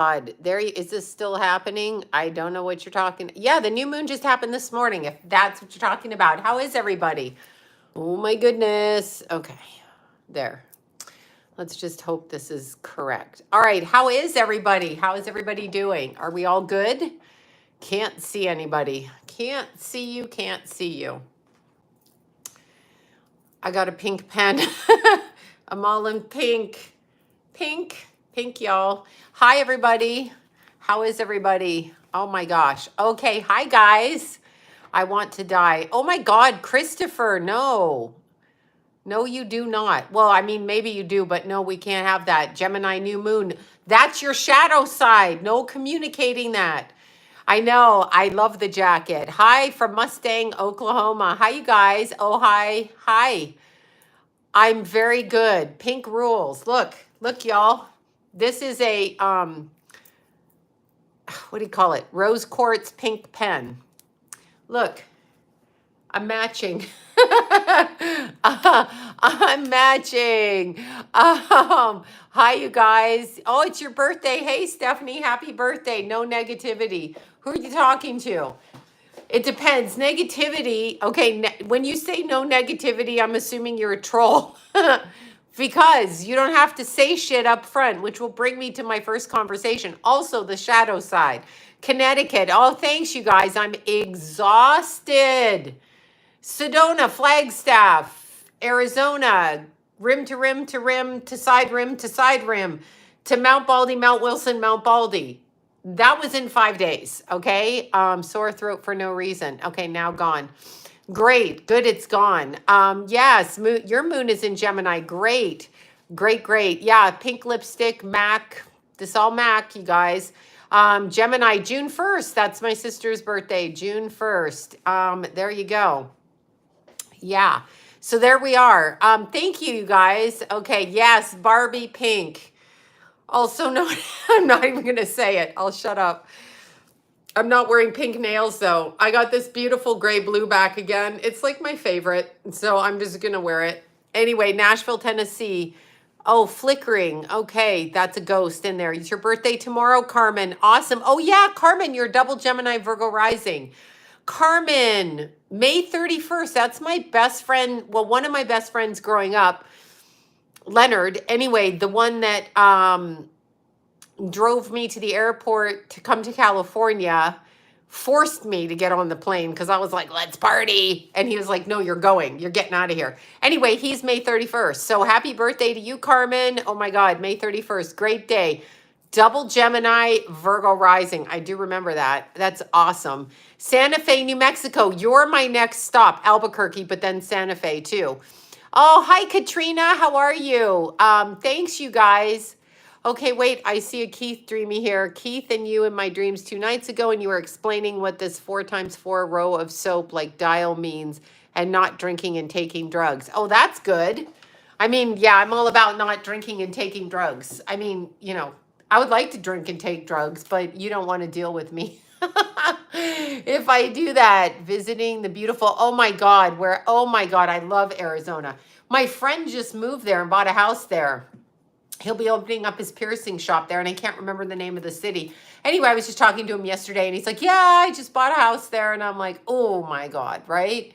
God, is this still happening? I don't know what you're talking. Yeah, the new moon just happened this morning, if that's what you're talking about. How is everybody? Oh my goodness. Okay, there. Let's just hope this is correct. All right, how is everybody? How is everybody doing? Are we all good? Can't see anybody. Can't see you, can't see you. I got a pink pen. I'm all in pink. Pink, pink, y'all. Hi, everybody. How is everybody? Oh my gosh. Okay, hi, guys. I want to die. Oh my God, Christopher, no. No, you do not. Well, I mean, maybe you do, but no, we can't have that. Gemini new moon. That's your shadow side. No communicating that. I know. I love the jacket. Hi from Mustang, Oklahoma. Hi, you guys. Oh, hi. Hi. I'm very good. Pink rules. Look, y'all. This is a, what do you call it? Rose quartz pink pen. Look, I'm matching. I'm matching. Hi, you guys. Oh, it's your birthday. Hey, Stephanie, happy birthday. No negativity. Who are you talking to? It depends. Negativity. Okay, when you say no negativity, I'm assuming you're a troll. Because you don't have to say shit up front, which will bring me to my first conversation. Also, the shadow side. Connecticut. Oh, thanks, you guys. I'm exhausted. Sedona, Flagstaff, Arizona, rim to rim to rim to side rim to side rim to Mount Baldy, Mount Wilson, Mount Baldy. That was in 5 days, okay? Sore throat for no reason. Okay, now gone. Great, good, it's gone. Yes, your moon is in Gemini. Great, great, great. Yeah, pink lipstick, MAC. This all MAC, you guys. Gemini, June 1st. That's my sister's birthday, June 1st. There you go. Yeah, so there we are. Thank you, you guys. Okay, yes, Barbie pink. Also, no, I'm not even going to say it. I'll shut up. I'm not wearing pink nails, though. I got this beautiful gray blue back again. It's like my favorite, so I'm just going to wear it. Anyway, Nashville, Tennessee. Oh, flickering. Okay, that's a ghost in there. It's your birthday tomorrow, Carmen. Awesome. Oh, yeah, Carmen, you're double Gemini Virgo rising. Carmen, May 31st. That's my best friend. Well, one of my best friends growing up, Leonard. Anyway, the one that drove me to the airport to come to California, forced me to get on the plane because I was like, let's party. And he was like, no, you're going. You're getting out of here. Anyway, he's May 31st. So happy birthday to you, Carmen. Oh my God, May 31st. Great day. Double Gemini, Virgo rising. I do remember that. That's awesome. Santa Fe, New Mexico. You're my next stop. Albuquerque, but then Santa Fe too. Oh, hi, Katrina. How are you? Thanks, you guys. Okay, wait, I see a Keith dreamy here. Keith and you in my dreams 2 nights ago, and you were explaining what this 4x4 row of soap like dial means and not drinking and taking drugs. Oh, that's good. I mean, yeah, I'm all about not drinking and taking drugs. I mean, you know, I would like to drink and take drugs, but you don't want to deal with me. If I do that, visiting the beautiful, oh my God, I love Arizona. My friend just moved there and bought a house there. He'll be opening up his piercing shop there, and I can't remember the name of the city. Anyway, I was just talking to him yesterday, and he's like, yeah, I just bought a house there. And I'm like, oh my God, right?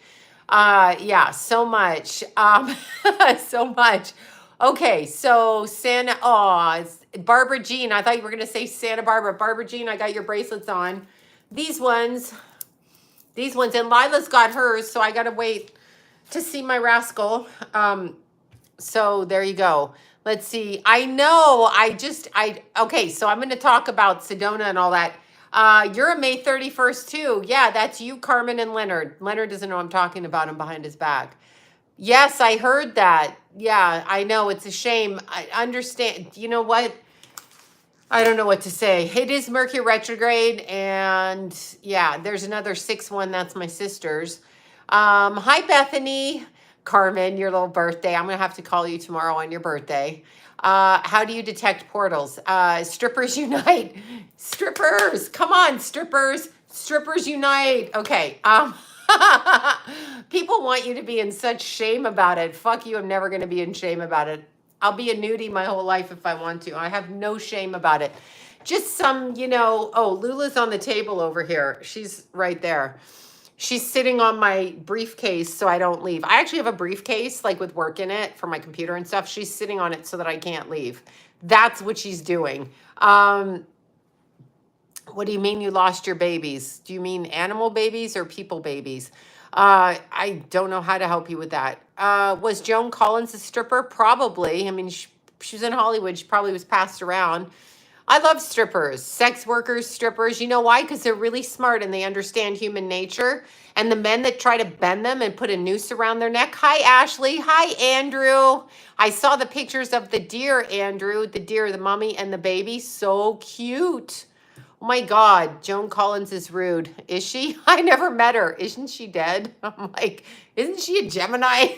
Yeah, so much. So much. Okay, so it's Barbara Jean. I thought you were going to say Santa Barbara. Barbara Jean, I got your bracelets on. These ones, and Lila's got hers, so I got to wait to see my rascal. So there you go. Let's see. I know. Okay, so I'm going to talk about Sedona and all that. You're a May 31st too. Yeah, that's you, Carmen, and Leonard. Leonard doesn't know I'm talking about him behind his back. Yes, I heard that. Yeah, I know. It's a shame. I understand. You know what? I don't know what to say. It is Mercury retrograde, and yeah, there's another 6-1. That's my sister's. Hi, Bethany. Carmen, your little birthday. I'm going to have to call you tomorrow on your birthday. How do you detect portals? Strippers unite. Strippers. Come on, strippers. Strippers unite. Okay. People want you to be in such shame about it. Fuck you. I'm never going to be in shame about it. I'll be a nudie my whole life if I want to. I have no shame about it. Just some, you know, oh, Lula's on the table over here. She's right there. She's sitting on my briefcase so I don't leave. I actually have a briefcase like with work in it for my computer and stuff. She's sitting on it so that I can't leave. That's what she's doing. What do you mean you lost your babies? Do you mean animal babies or people babies? I don't know how to help you with that. Was Joan Collins a stripper? Probably. I mean, she was in Hollywood. She probably was passed around. I love strippers, sex workers, strippers. You know why? Because they're really smart and they understand human nature. And the men that try to bend them and put a noose around their neck. Hi, Ashley. Hi, Andrew. I saw the pictures of the deer, Andrew. The deer, the mummy, and the baby. So cute. Oh my God, Joan Collins is rude. Is she? I never met her. Isn't she dead? I'm like, isn't she a Gemini?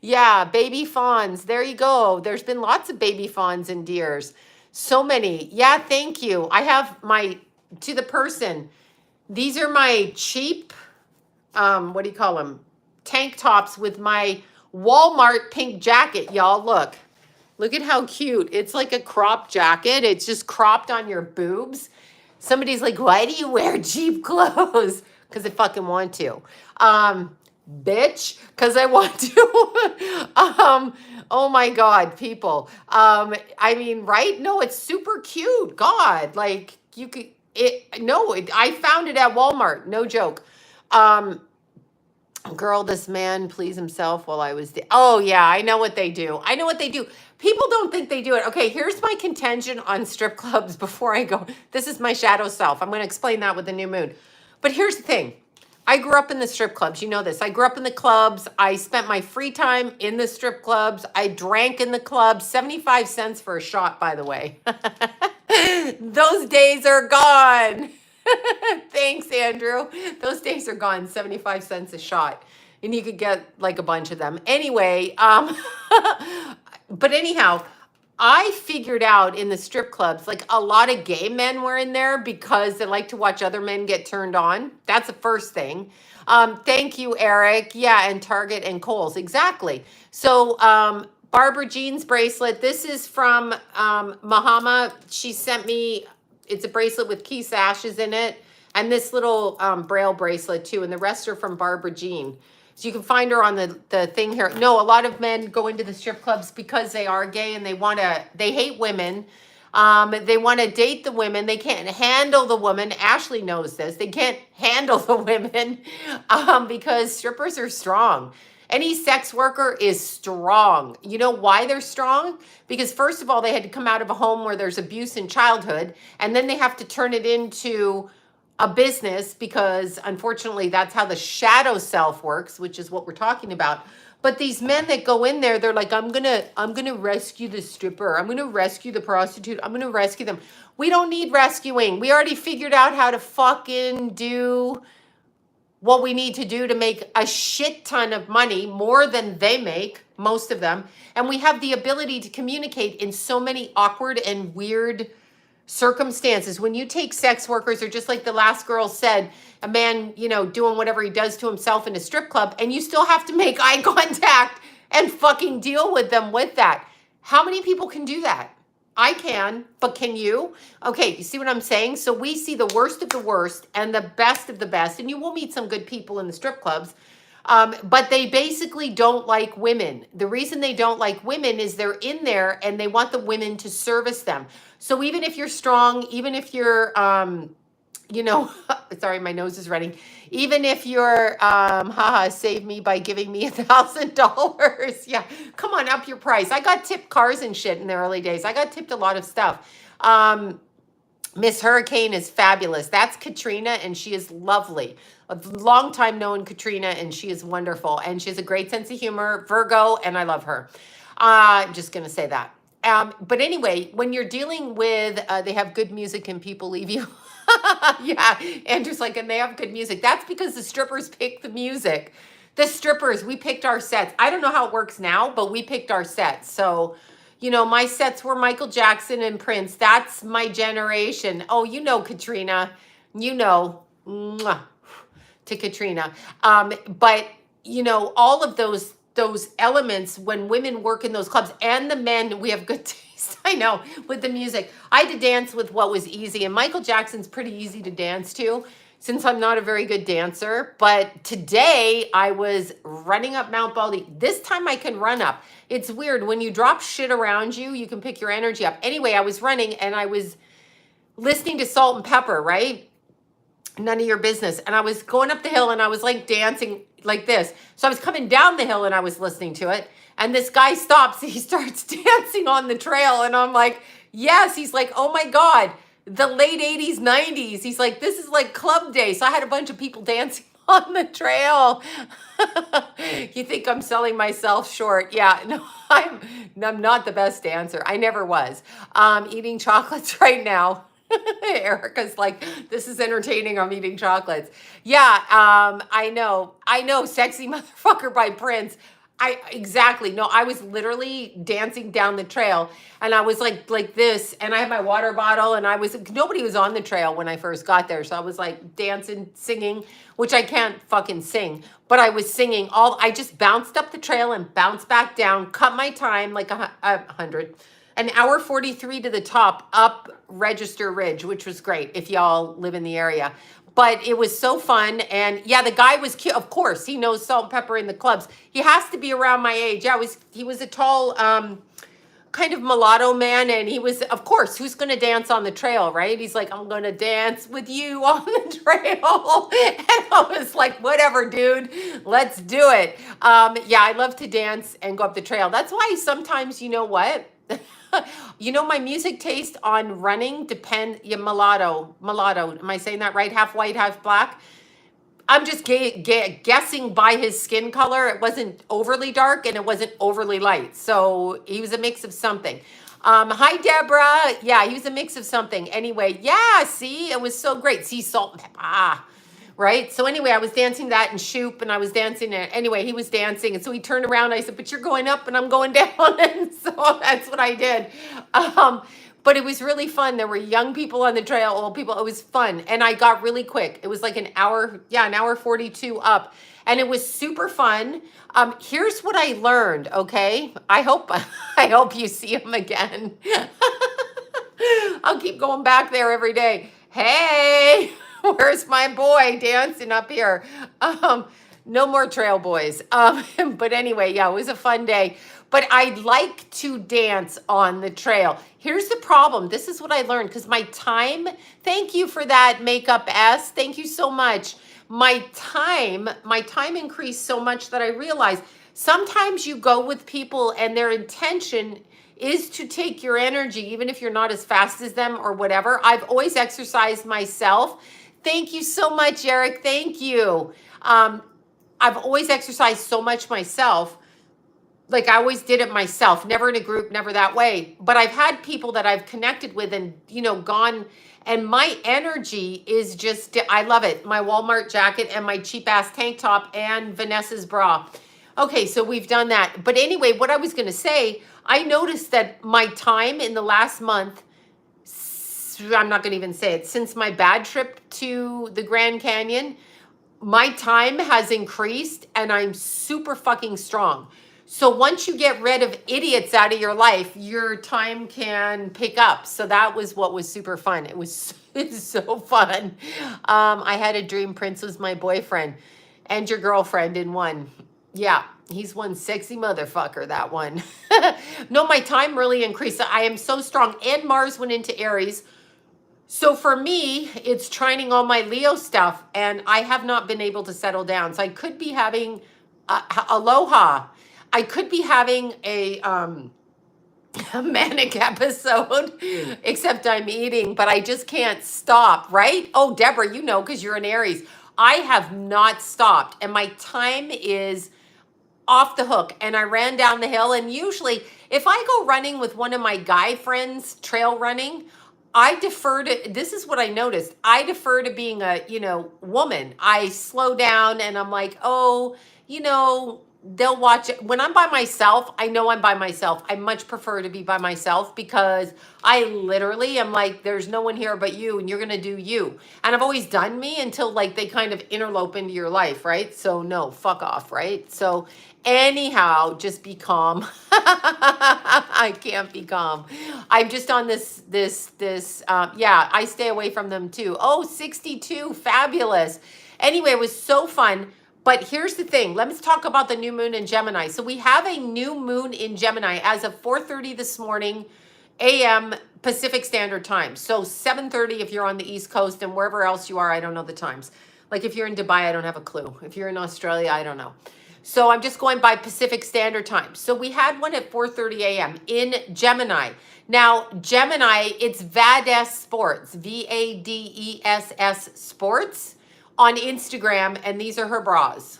Yeah, baby fawns. There you go. There's been lots of baby fawns and deers. So many. Yeah, thank you. I have my, to the person, these are my cheap, what do you call them? Tank tops with my Walmart pink jacket, y'all. Look. Look at how cute. It's like a crop jacket. It's just cropped on your boobs. Somebody's like, why do you wear cheap clothes? Because I fucking want to. Bitch, because I want to. Oh my God, people. I mean, right? No, it's super cute. God, like you could, I found it at Walmart. No joke. Girl, this man pleased himself while I was there. Oh yeah, I know what they do. I know what they do. People don't think they do it. Okay, here's my contention on strip clubs before I go. This is my shadow self. I'm going to explain that with the new moon. But here's the thing. I grew up in the strip clubs. You know this. I grew up in the clubs. I spent my free time in the strip clubs. I drank in the clubs. 75 cents for a shot, by the way. Those days are gone. Thanks, Andrew. Those days are gone. 75 cents a shot. And you could get like a bunch of them. Anyway, but anyhow, I figured out in the strip clubs, like a lot of gay men were in there because they like to watch other men get turned on. That's the first thing. Thank you, Eric. Yeah, and Target and Kohl's. Exactly. So Barbara Jean's bracelet. This is from Mahama. She sent me, it's a bracelet with key sashes in it. And this little braille bracelet too. And the rest are from Barbara Jean. So you can find her on the thing here. No, a lot of men go into the strip clubs because they are gay and they hate women. They want to date the women. They can't handle the woman. Ashley knows this. They can't handle the women because strippers are strong. Any sex worker is strong. You know why they're strong? Because first of all, they had to come out of a home where there's abuse in childhood, and then they have to turn it into a business because unfortunately that's how the shadow self works, which is what we're talking about. But these men that go in there, they're like, I'm gonna rescue the stripper. I'm gonna rescue the prostitute. I'm gonna rescue them. We don't need rescuing. We already figured out how to fucking do what we need to do to make a shit ton of money, more than they make, most of them. And we have the ability to communicate in so many awkward and weird circumstances. When you take sex workers, or just like the last girl said, a man, you know, doing whatever he does to himself in a strip club, and you still have to make eye contact and fucking deal with them with that. How many people can do that? I can, but can you? Okay, you see what I'm saying? So we see the worst of the worst and the best of the best, and you will meet some good people in the strip clubs. But they basically don't like women. The reason they don't like women is they're in there and they want the women to service them. So even if you're strong, even if you're, you know, sorry, my nose is running. Even if you're, save me by giving me $1,000. Yeah, come on, up your price. I got tipped cars and shit in the early days. I got tipped a lot of stuff. Miss Hurricane is fabulous. That's Katrina, and she is lovely. A long time known Katrina, and she is wonderful. And she has a great sense of humor, Virgo, and I love her. I'm just going to say that. But anyway, when you're dealing with, they have good music and people leave you. Yeah, Andrew's like, and they have good music. That's because the strippers pick the music. The strippers, we picked our sets. I don't know how it works now, but we picked our sets. So, you know, my sets were Michael Jackson and Prince. That's my generation. Oh, you know, Katrina, you know, mwah, to Katrina. But, you know, all of those those elements when women work in those clubs, and the men, we have good taste. I know, with the music. I had to dance with what was easy, and Michael Jackson's pretty easy to dance to since I'm not a very good dancer. But today I was running up Mount Baldy. This time I can run up. It's weird. When you drop shit around you, you can pick your energy up. Anyway, I was running and I was listening to Salt and Pepper, right? None of your business. And I was going up the hill and I was like dancing like this. So I was coming down the hill and I was listening to it. And this guy stops. He starts dancing on the trail. And I'm like, yes. He's like, oh my God, the late 80s, 90s. He's like, this is like club day. So I had a bunch of people dancing on the trail. You think I'm selling myself short? Yeah, no, I'm not the best dancer. I never was. Eating chocolates right now. Erica's like, this is entertaining. I'm eating chocolates. Yeah, I know. Sexy Motherfucker by Prince. Exactly. No, I was literally dancing down the trail and I was like this, and I had my water bottle, and nobody was on the trail when I first got there. So I was like dancing, singing, which I can't fucking sing, but I was singing I just bounced up the trail and bounced back down, cut my time like 100. An hour 43 to the top up Register Ridge, which was great if y'all live in the area. But it was so fun. And yeah, the guy was cute. Of course, he knows Salt and Pepper in the clubs. He has to be around my age. Yeah, he was a tall, kind of mulatto man. And he was, of course, who's going to dance on the trail, right? He's like, I'm going to dance with you on the trail. And I was like, whatever, dude, let's do it. Yeah, I love to dance and go up the trail. That's why sometimes, you know what? You know, my music taste on running mulatto. Am I saying that right? Half white, half black. I'm just guessing by his skin color. It wasn't overly dark and it wasn't overly light. So he was a mix of something. Hi, Deborah. Yeah, he was a mix of something. Anyway, yeah, see, it was so great. See, Salt and Pepper. Right? So anyway, I was dancing that and Shoop, and I was dancing it. Anyway, he was dancing. And so he turned around. I said, but you're going up and I'm going down. And so that's what I did. But it was really fun. There were young people on the trail, old people. It was fun. And I got really quick. It was like an hour 42 up. And it was super fun. Here's what I learned, okay? I hope you see him again. I'll keep going back there every day. Hey, where's my boy dancing up here? No more trail boys. But anyway, yeah, it was a fun day. But I like to dance on the trail. Here's the problem. This is what I learned, because my time, thank you for that, Makeup S. Thank you so much. My time increased so much that I realized sometimes you go with people and their intention is to take your energy, even if you're not as fast as them or whatever. I've always exercised myself. Thank you so much, Eric. Thank you. I've always exercised so much myself. Like I always did it myself, never in a group, never that way. But I've had people that I've connected with and, gone, and my energy is just, I love it. My Walmart jacket and my cheap ass tank top and Vanessa's bra. Okay, so we've done that. But anyway, what I was going to say, I noticed that my time in the last month, I'm not going to even say it, since my bad trip to the Grand Canyon, my time has increased and I'm super fucking strong. So once you get rid of idiots out of your life, your time can pick up. So that was what was super fun. It's so fun. I had a dream Prince was my boyfriend and your girlfriend in one. Yeah, he's one sexy motherfucker, that one. No, my time really increased. I am so strong. And Mars went into Aries. So for me, it's trining all my Leo stuff. And I have not been able to settle down. So I could be having aloha. I could be having a manic episode, except I'm eating, but I just can't stop, right? Oh, Deborah, because you're an Aries. I have not stopped, and my time is off the hook. And I ran down the hill, and usually if I go running with one of my guy friends, trail running, I defer to, this is what I noticed. I defer to being a, woman. I slow down and I'm like, they'll watch it. When I'm by myself, I know I'm by myself. I much prefer to be by myself because I literally am like, there's no one here but you and you're going to do you. And I've always done me until like they kind of interlope into your life, right? So no, fuck off, right? So anyhow, just be calm. I can't be calm. I'm just on yeah, I stay away from them too. Oh, 62, fabulous. Anyway, it was so fun. But here's the thing. Let's talk about the new moon in Gemini. So we have a new moon in Gemini as of 4:30 this morning a.m. Pacific Standard Time. So 7:30 if you're on the East Coast, and wherever else you are, I don't know the times. Like if you're in Dubai, I don't have a clue. If you're in Australia, I don't know. So I'm just going by Pacific Standard Time. So we had one at 4:30 a.m. in Gemini. Now, Gemini, it's Vades Sports, Vadess Sports on Instagram, and these are her bras.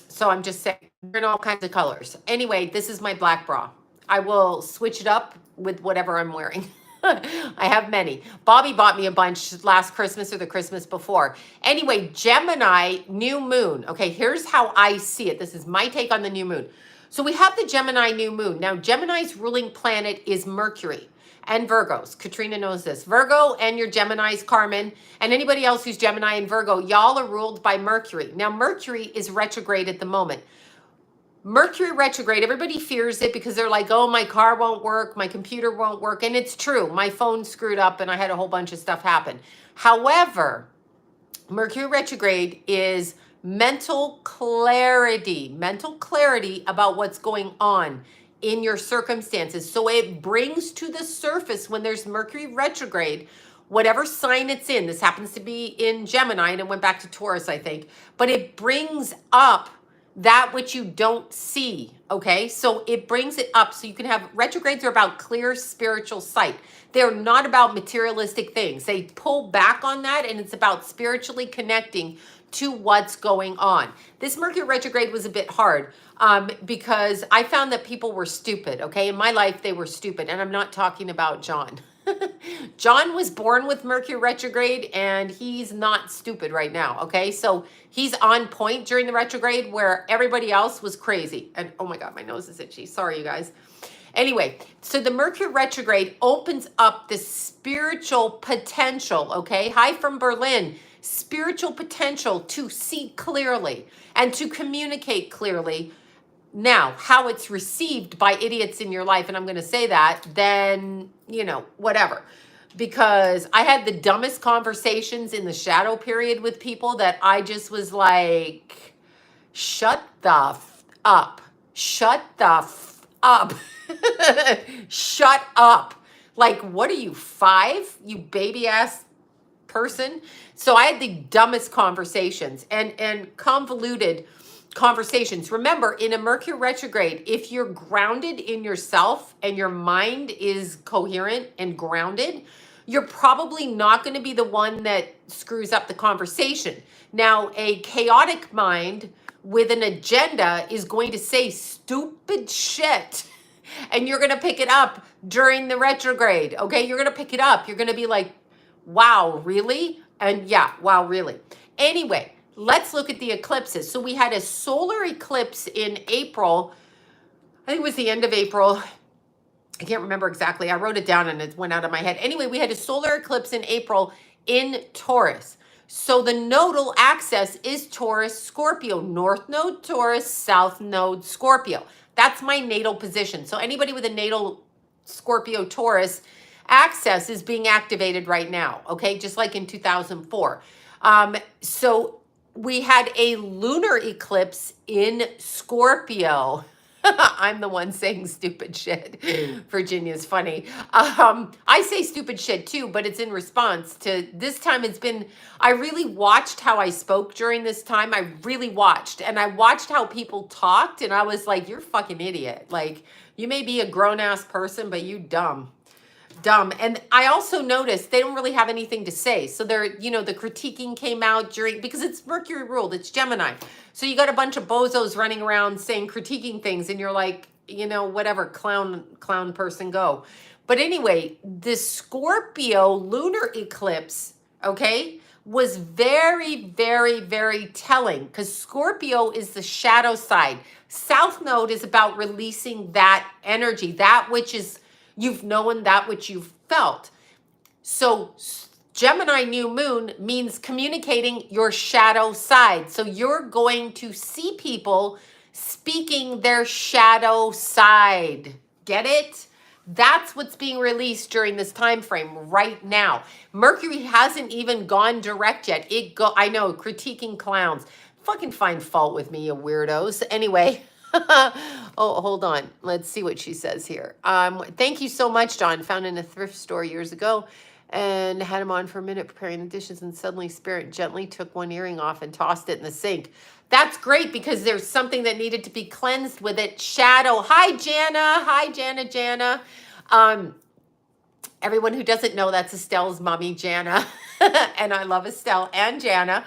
So I'm just saying, they're in all kinds of colors. Anyway, this is my black bra. I will switch it up with whatever I'm wearing. I have many. Bobby bought me a bunch last Christmas or the Christmas before. Anyway, Gemini, new moon. Okay, here's how I see it. This is my take on the new moon. So we have the Gemini new moon. Now, Gemini's ruling planet is Mercury and Virgos. Katrina knows this. Virgo and your Geminis, Carmen, and anybody else who's Gemini and Virgo, y'all are ruled by Mercury. Now, Mercury is retrograde at the moment. Mercury retrograde, everybody fears it because they're like, oh, my car won't work, my computer won't work. And it's true. My phone screwed up and I had a whole bunch of stuff happen. However, Mercury retrograde is mental clarity about what's going on in your circumstances. So it brings to the surface when there's Mercury retrograde, whatever sign it's in. This happens to be in Gemini and it went back to Taurus, I think. But it brings up that which you don't see, okay? So it brings it up so you can have, retrogrades are about clear spiritual sight. They're not about materialistic things. They pull back on that and it's about spiritually connecting to what's going on. This Mercury retrograde was a bit hard because I found that people were stupid, okay? In my life, they were stupid, and I'm not talking about John. John was born with Mercury retrograde and he's not stupid right now, okay? So he's on point during the retrograde where everybody else was crazy. And oh my God, my nose is itchy. Sorry, you guys. Anyway, so the Mercury retrograde opens up the spiritual potential, okay? Hi from Berlin. Spiritual potential to see clearly and to communicate clearly. Now, how it's received by idiots in your life, and I'm going to say that, then, you know, whatever. Because I had the dumbest conversations in the shadow period with people that I just was like, shut the up. Shut the up. Shut up. Like, what are you, 5? You baby ass person? So I had the dumbest conversations and convoluted conversations. Remember, in a Mercury retrograde, if you're grounded in yourself and your mind is coherent and grounded, you're probably not going to be the one that screws up the conversation. Now, a chaotic mind with an agenda is going to say stupid shit, and you're going to pick it up during the retrograde, okay? You're going to pick it up. You're going to be like, wow, really? And yeah, wow, really? Anyway, let's look at the eclipses. So we had a solar eclipse in April. I think it was the end of April. I can't remember exactly. I wrote it down and it went out of my head. Anyway, we had a solar eclipse in April in Taurus. So the nodal axis is Taurus, Scorpio, North Node Taurus, South Node Scorpio. That's my natal position. So anybody with a natal Scorpio Taurus axis is being activated right now, okay? Just like in 2004. So we had a lunar eclipse in Scorpio. I'm the one saying stupid shit. Virginia's funny. I say stupid shit too, but it's in response to this time. It's been, I really watched how I spoke during this time. I really watched, and I watched how people talked, and I was like, you're a fucking idiot. Like, you may be a grown ass person, but you dumb. And I also noticed they don't really have anything to say. So they're, you know, the critiquing came out during, because it's Mercury ruled, it's Gemini. So you got a bunch of bozos running around saying, critiquing things, and you're like, you know, whatever, clown person, go. But anyway, the Scorpio lunar eclipse, okay, was very, very, very telling because Scorpio is the shadow side. South Node is about releasing that energy, that which is you've known, that which you've felt. So Gemini new moon means communicating your shadow side. So you're going to see people speaking their shadow side. Get it? That's what's being released during this time frame right now. Mercury hasn't even gone direct yet. I know, critiquing clowns. Fucking find fault with me, you weirdos. Anyway. Oh, hold on. Let's see what she says here. Thank you so much, John. Found in a thrift store years ago and had him on for a minute preparing the dishes, and suddenly Spirit gently took one earring off and tossed it in the sink. That's great because there's something that needed to be cleansed with it. Shadow. Hi, Jana. Hi, Jana. Everyone who doesn't know, that's Estelle's mommy, Jana. And I love Estelle and Jana.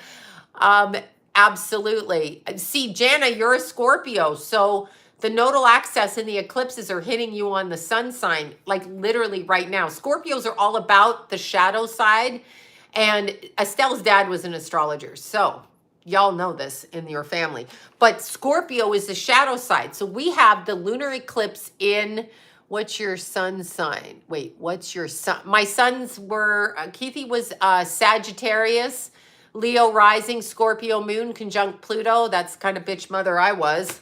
Absolutely. See, Jana, you're a Scorpio. So the nodal axis and the eclipses are hitting you on the sun sign, like literally right now. Scorpios are all about the shadow side. And Estelle's dad was an astrologer. So y'all know this in your family. But Scorpio is the shadow side. So we have the lunar eclipse in, what's your sun sign? Wait, what's your sun? My sons were, Keithy was Sagittarius, Leo rising, Scorpio moon, conjunct Pluto. That's the kind of bitch mother I was.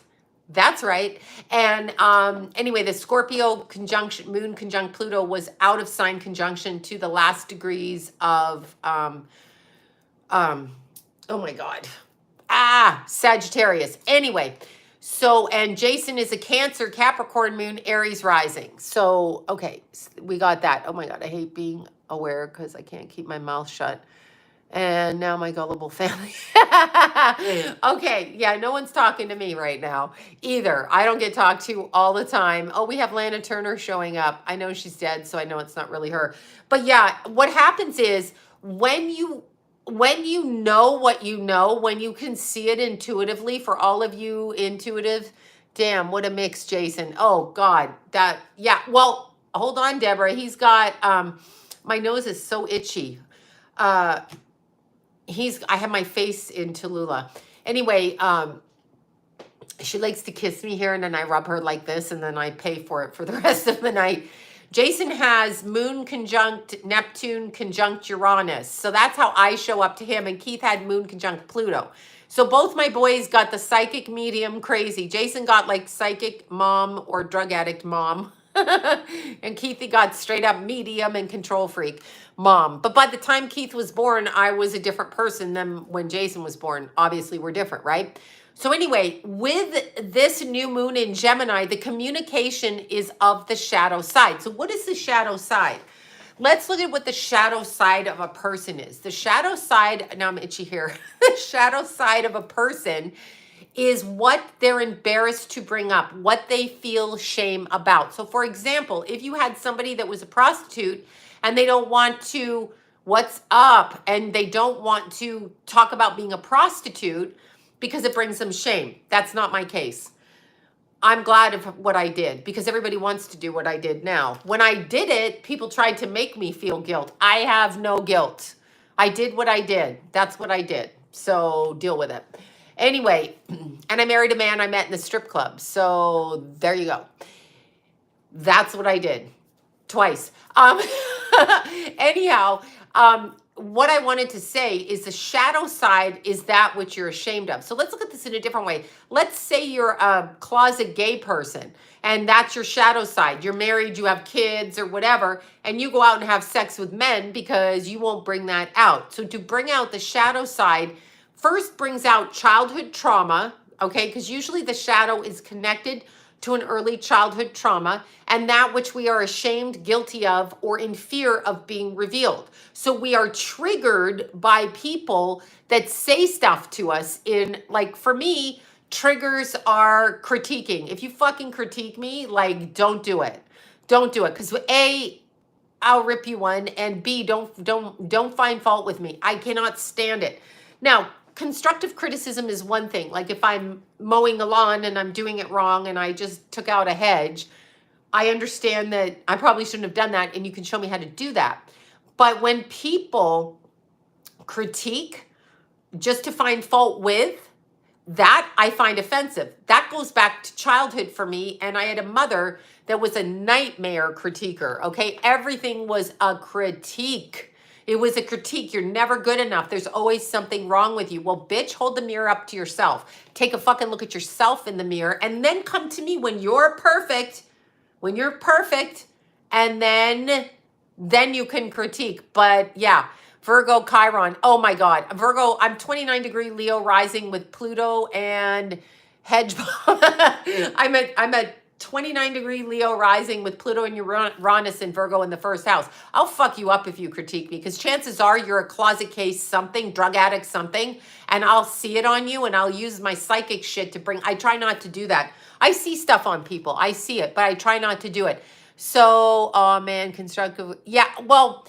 That's right. And anyway, the Scorpio conjunction, moon conjunct Pluto was out of sign conjunction to the last degrees of, oh my God. Sagittarius. Anyway, so, and Jason is a Cancer, Capricorn moon, Aries rising. So, okay, we got that. Oh my God, I hate being aware because I can't keep my mouth shut. And now my gullible family. Okay, yeah, no one's talking to me right now either. I don't get talked to all the time. Oh, we have Lana Turner showing up. I know she's dead, so I know it's not really her. But yeah, what happens is when you know what you know, when you can see it intuitively, for all of you intuitive, damn, what a mix, Jason. Oh God, yeah, well, hold on, Deborah. He's got, my nose is so itchy. I have my face in Tallulah. Anyway, she likes to kiss me here, and then I rub her like this, and then I pay for it for the rest of the night. Jason has moon conjunct Neptune conjunct Uranus. So that's how I show up to him. And Keith had moon conjunct Pluto. So both my boys got the psychic medium crazy. Jason got like psychic mom or drug addict mom. And Keithy got straight up medium and control freak mom. But by the time Keith was born, I was a different person than when Jason was born. Obviously, we're different, right? So anyway, with this new moon in Gemini, the communication is of the shadow side. So what is the shadow side? Let's look at what the shadow side of a person is. The shadow side, now I'm itchy here. The shadow side of a person is what they're embarrassed to bring up, what they feel shame about. So for example, if you had somebody that was a prostitute and they don't want to, what's up? And they don't want to talk about being a prostitute because it brings them shame. That's not my case. I'm glad of what I did because everybody wants to do what I did now. When I did it, people tried to make me feel guilt. I have no guilt. I did what I did. That's what I did. So deal with it. Anyway, and I married a man I met in the strip club. So there you go. That's what I did. Twice. Anyhow, what I wanted to say is the shadow side is that which you're ashamed of. So let's look at this in a different way. Let's say you're a closet gay person and that's your shadow side. You're married, you have kids or whatever, and you go out and have sex with men because you won't bring that out. So to bring out the shadow side, first brings out childhood trauma, okay? Because usually the shadow is connected to an early childhood trauma and that which we are ashamed, guilty of, or in fear of being revealed. So we are triggered by people that say stuff to us in, like for me, triggers are critiquing. If you fucking critique me, like don't do it. Don't do it. Because A, I'll rip you one, and B, don't find fault with me. I cannot stand it. Now, constructive criticism is one thing. Like if I'm mowing a lawn and I'm doing it wrong and I just took out a hedge, I understand that I probably shouldn't have done that and you can show me how to do that. But when people critique just to find fault with, that I find offensive. That goes back to childhood for me. And I had a mother that was a nightmare critiquer. Okay. Everything was a critique. It was a critique. You're never good enough. There's always something wrong with you. Well, bitch, hold the mirror up to yourself. Take a fucking look at yourself in the mirror and then come to me when you're perfect. When you're perfect. And then you can critique. But yeah. Virgo, Chiron. Oh my God. Virgo, I'm 29 degree Leo rising with Pluto and hedge. I'm a 29 degree Leo rising with Pluto and Uranus and Virgo in the first house. I'll fuck you up if you critique me, because chances are you're a closet case something, drug addict something, and I'll see it on you and I'll use my psychic shit to bring. I try not to do that. I see stuff on people. I see it, but I try not to do it. So, oh man, constructive. Yeah, well,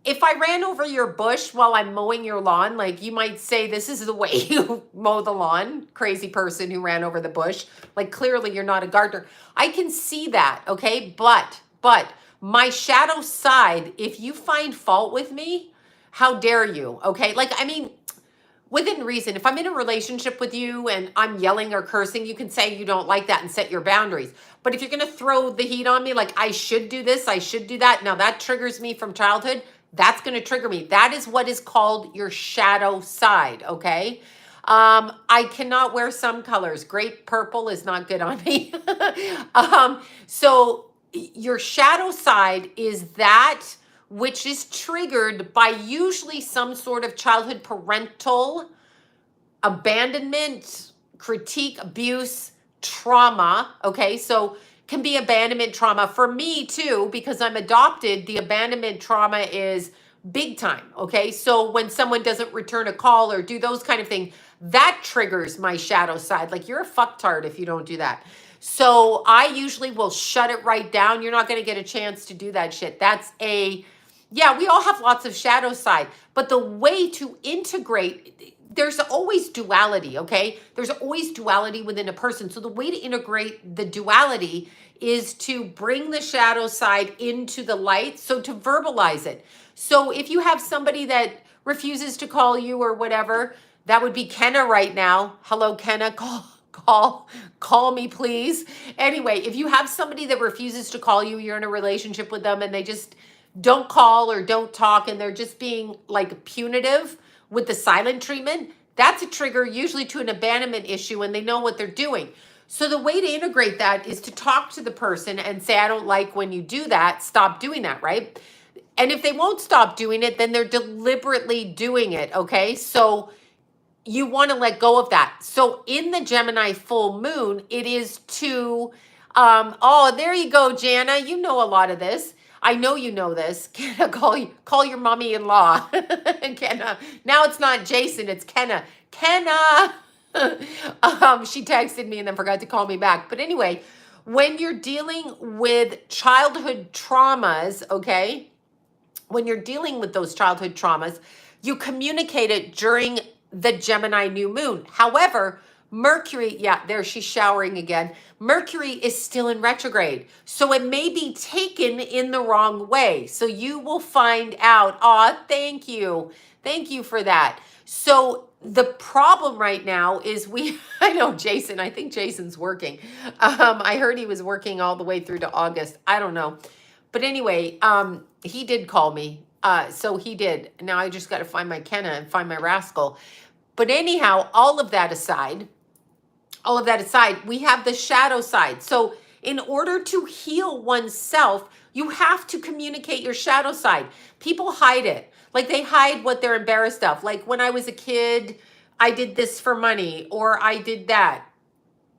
if I ran over your bush while I'm mowing your lawn, like you might say, this is the way you mow the lawn, crazy person who ran over the bush. Like clearly you're not a gardener. I can see that, okay? But my shadow side, if you find fault with me, how dare you, okay? Like, I mean, within reason, if I'm in a relationship with you and I'm yelling or cursing, you can say you don't like that and set your boundaries. But if you're going to throw the heat on me, like I should do this, I should do that. Now that triggers me from childhood. That's going to trigger me. That is what is called your shadow side, okay? I cannot wear some colors. Grape purple is not good on me. So your shadow side is that which is triggered by usually some sort of childhood parental abandonment, critique, abuse, trauma, okay? So can be abandonment trauma for me too, because I'm adopted. The abandonment trauma is big time. Okay. So when someone doesn't return a call or do those kind of things, that triggers my shadow side. Like you're a fucktard if you don't do that. So I usually will shut it right down. You're not going to get a chance to do that shit. Yeah, we all have lots of shadow side, but the way to integrate, there's always duality, okay? There's always duality within a person. So the way to integrate the duality is to bring the shadow side into the light. So to verbalize it. So if you have somebody that refuses to call you or whatever, that would be Kenna right now. Hello, Kenna, call me, please. Anyway, if you have somebody that refuses to call you, you're in a relationship with them and they just don't call or don't talk and they're just being like punitive with the silent treatment, that's a trigger usually to an abandonment issue and they know what they're doing. So the way to integrate that is to talk to the person and say, I don't like when you do that. Stop doing that, right? And if they won't stop doing it, then they're deliberately doing it, okay? So you want to let go of that. So in the Gemini full moon, it is to, oh, there you go, Jana. You know a lot of this. I know you know this. Kenna, call your mommy-in-law. Kenna. Now it's not Jason, it's Kenna. Kenna. She texted me and then forgot to call me back. But anyway, when you're dealing with childhood traumas, okay, when you're dealing with those childhood traumas, you communicate it during the Gemini new moon. However, Mercury, yeah, there she's showering again. Mercury is still in retrograde. So it may be taken in the wrong way. So you will find out, thank you. Thank you for that. So the problem right now is I know Jason, I think Jason's working. I heard he was working all the way through to August. I don't know. But anyway, he did call me. So he did. Now I just got to find my Kenna and find my rascal. But anyhow, all of that aside, we have the shadow side. So in order to heal oneself, you have to communicate your shadow side. People hide it. Like they hide what they're embarrassed of. Like when I was a kid, I did this for money or I did that.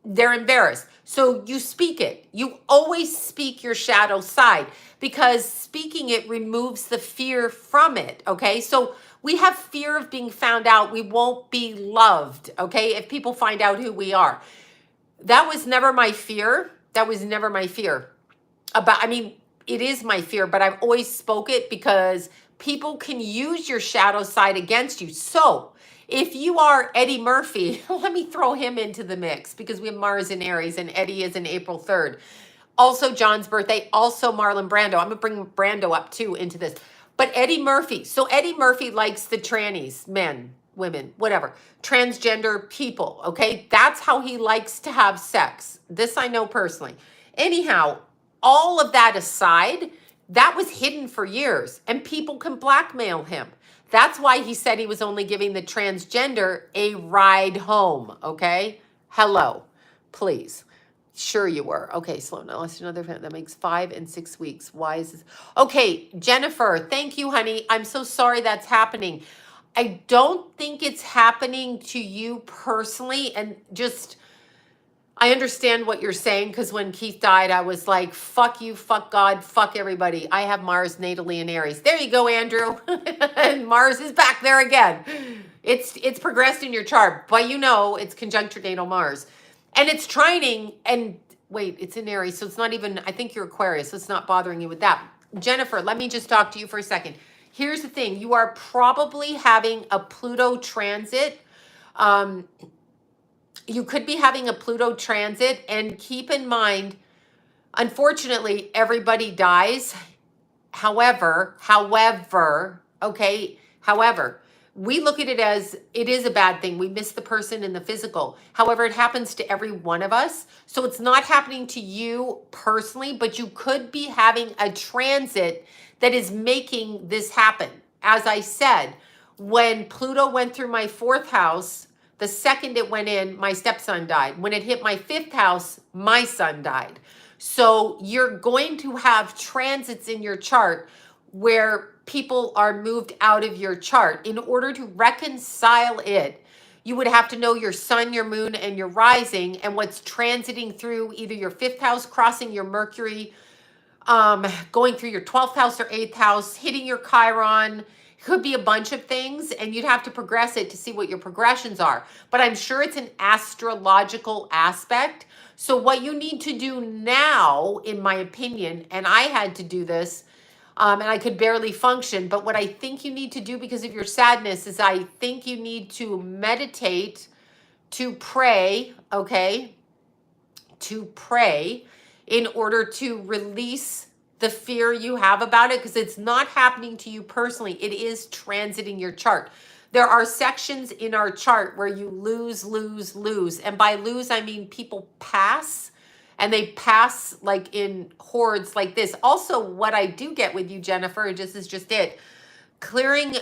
They're embarrassed. So you speak it. You always speak your shadow side because speaking it removes the fear from it. Okay. So we have fear of being found out. We won't be loved. Okay. If people find out who we are. That was never my fear. It is my fear, but I've always spoke it because people can use your shadow side against you. So if you are Eddie Murphy, let me throw him into the mix because we have Mars in Aries and Eddie is in April 3rd. Also John's birthday, also Marlon Brando. I'm going to bring Brando up too into this. But Eddie Murphy, so Eddie Murphy likes the trannies, men, women, whatever, transgender people, okay? That's how he likes to have sex. This I know personally. Anyhow, all of that aside, that was hidden for years, and people can blackmail him. That's why he said he was only giving the transgender a ride home, okay? Hello, please. Sure you were. Okay, Sloan, now let's do another event. That makes 5 and 6 weeks. Why is this? Okay, Jennifer, thank you, honey. I'm so sorry that's happening. I don't think it's happening to you personally, and just, I understand what you're saying, because when Keith died, I was like, fuck you, fuck God, fuck everybody. I have Mars natally in Aries. There you go, Andrew. And Mars is back there again. It's progressed in your chart, but you know it's conjunct your natal Mars. And it's trining, and wait, it's in Aries, so it's not even, I think you're Aquarius, so it's not bothering you with that. Jennifer, let me just talk to you for a second. Here's the thing. You are probably having a Pluto transit. You could be having a Pluto transit, and keep in mind, unfortunately, everybody dies. However, we look at it as it is a bad thing. We miss the person in the physical. However, it happens to every one of us. So it's not happening to you personally, but you could be having a transit that is making this happen. As I said, when Pluto went through my 4th house, the second it went in, my stepson died. When it hit my 5th house, my son died. So you're going to have transits in your chart where people are moved out of your chart. In order to reconcile it, you would have to know your sun, your moon, and your rising, and what's transiting through either your 5th house, crossing your Mercury, going through your 12th house or 8th house, hitting your Chiron. Could be a bunch of things, and you'd have to progress it to see what your progressions are. But I'm sure it's an astrological aspect. So what you need to do now, in my opinion, and I had to do this, and I could barely function, but what I think you need to do because of your sadness is I think you need to meditate, to pray, okay? To pray in order to release the fear you have about it, because it's not happening to you personally. It is transiting your chart. There are sections in our chart where you lose. And by lose, I mean people pass, and they pass like in hordes like this. Also, what I do get with you, Jennifer, this is just it, clearing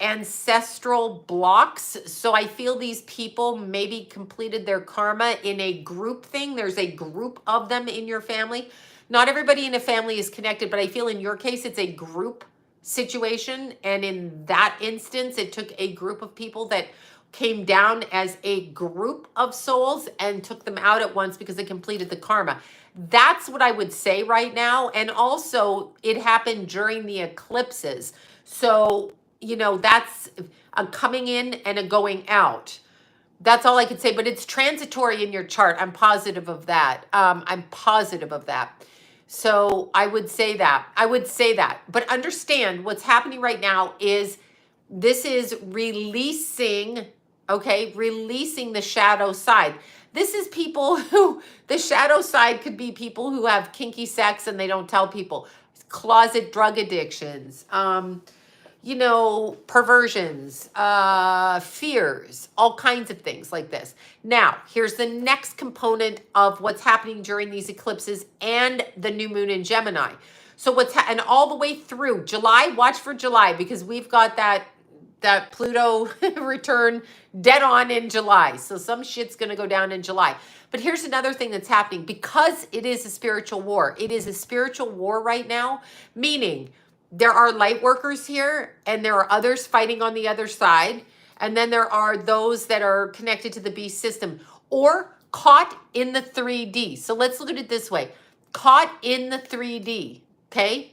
ancestral blocks. So I feel these people maybe completed their karma in a group thing. There's a group of them in your family. Not everybody in a family is connected, but I feel in your case, it's a group situation. And in that instance, it took a group of people that came down as a group of souls and took them out at once because they completed the karma. That's what I would say right now. And also, it happened during the eclipses. So, you know, that's a coming in and a going out. That's all I could say, but it's transitory in your chart. I'm positive of that. I'm positive of that. So I would say that. But understand what's happening right now is this is releasing, okay, releasing the shadow side. This is people who, the shadow side could be people who have kinky sex and they don't tell people, closet drug addictions, you know, perversions, fears, all kinds of things like this. Now, here's the next component of what's happening during these eclipses and the new moon in Gemini. So and all the way through July, watch for July, because we've got that Pluto return dead on in July. So some shit's going to go down in July. But here's another thing that's happening, because it is a spiritual war. It is a spiritual war right now, meaning there are light workers here, and there are others fighting on the other side. And then there are those that are connected to the beast system or caught in the 3D. So let's look at it this way. Caught in the 3D, okay?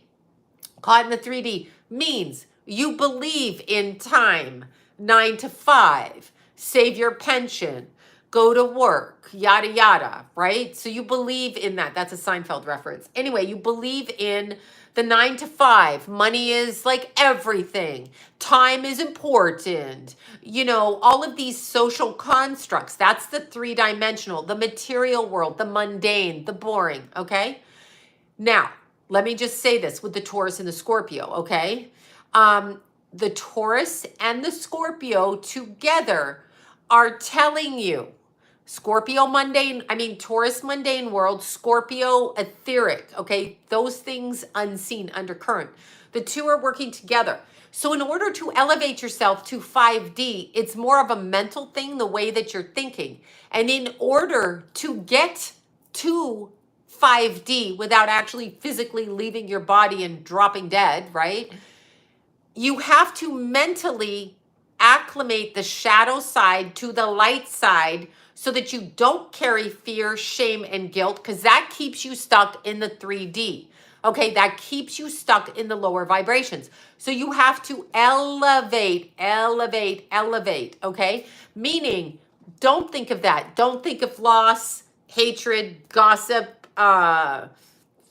Caught in the 3D means you believe in time, 9 to 5, save your pension, go to work, yada, yada, right? So you believe in that. That's a Seinfeld reference. Anyway, you believe in the 9 to 5, money is like everything. Time is important. You know, all of these social constructs, that's the 3-dimensional, the material world, the mundane, the boring, okay? Now, let me just say this with the Taurus and the Scorpio, okay? The Taurus and the Scorpio together are telling you, Taurus mundane world, Scorpio etheric, okay? Those things unseen, undercurrent. The two are working together. So in order to elevate yourself to 5D, it's more of a mental thing, the way that you're thinking. And in order to get to 5D without actually physically leaving your body and dropping dead, right? You have to mentally acclimate the shadow side to the light side so that you don't carry fear, shame, and guilt, because that keeps you stuck in the 3D. Okay, that keeps you stuck in the lower vibrations. So you have to elevate, okay? Meaning, don't think of that. Don't think of loss, hatred, gossip,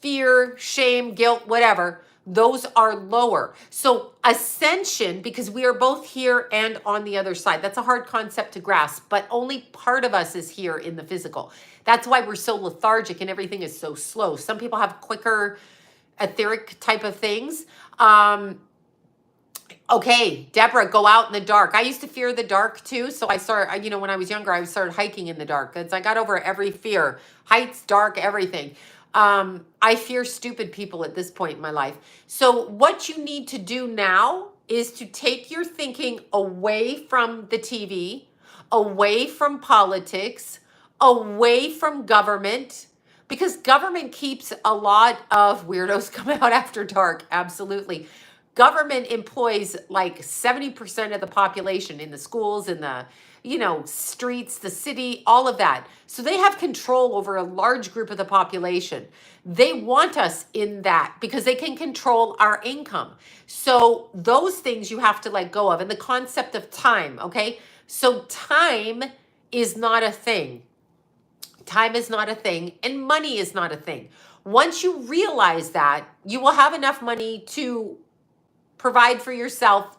fear, shame, guilt, whatever. Those are lower. So ascension, because we are both here and on the other side. That's a hard concept to grasp, but only part of us is here in the physical. That's why we're so lethargic and everything is so slow. Some people have quicker etheric type of things. Okay, Deborah, go out in the dark. I used to fear the dark too. So I started, when I was younger, I started hiking in the dark. I got over every fear, heights, dark, everything. I fear stupid people at this point in my life. So what you need to do now is to take your thinking away from the TV, away from politics, away from government, because government keeps a lot of weirdos come out after dark. Absolutely. Government employs like 70% of the population in the schools, in the streets, the city, all of that. So they have control over a large group of the population. They want us in that because they can control our income. So those things you have to let go of. And the concept of time, okay? So time is not a thing. Time is not a thing, and money is not a thing. Once you realize that, you will have enough money to provide for yourself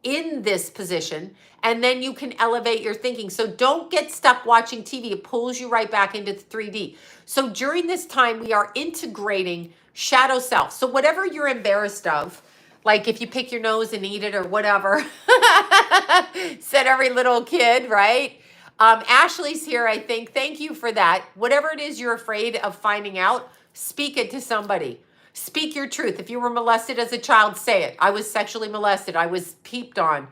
in this position, and then you can elevate your thinking. So don't get stuck watching TV. It pulls you right back into the 3D. So during this time, we are integrating shadow self. So whatever you're embarrassed of, like if you pick your nose and eat it or whatever, said every little kid, right? Ashley's here, I think. Thank you for that. Whatever it is you're afraid of finding out, speak it to somebody. Speak your truth. If you were molested as a child, say it. I was sexually molested. I was peeped on.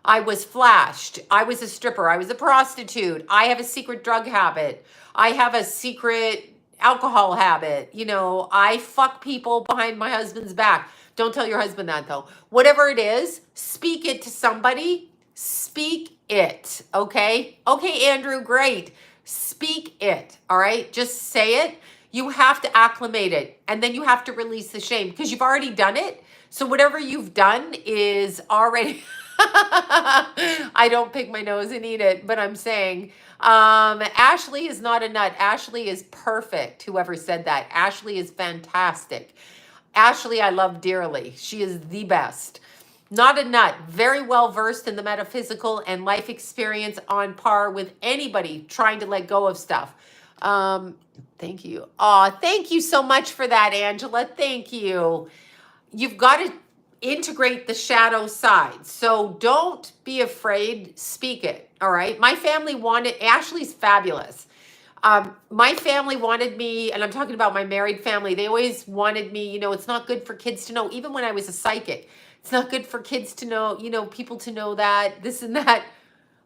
I was flashed. I was a stripper. I was a prostitute. I have a secret drug habit. I have a secret alcohol habit. I fuck people behind my husband's back. Don't tell your husband that though. Whatever it is, speak it to somebody. Speak it, okay? Okay, Andrew, great. Speak it, all right? Just say it. You have to acclimate it, and then you have to release the shame because you've already done it. So whatever you've done is already... I don't pick my nose and eat it, but I'm saying Ashley is not a nut. Ashley is perfect, whoever said that. Ashley is fantastic. Ashley I love dearly. She is the best. Not a nut, very well versed in the metaphysical and life experience, on par with anybody trying to let go of stuff. Thank you. Oh, thank you so much for that, Angela. Thank you. You've got to integrate the shadow side. So don't be afraid. Speak it. All right. My family wanted, Ashley's fabulous. My family wanted me, and I'm talking about my married family. They always wanted me, it's not good for kids to know, even when I was a psychic. It's not good for kids to know, people to know that, this and that.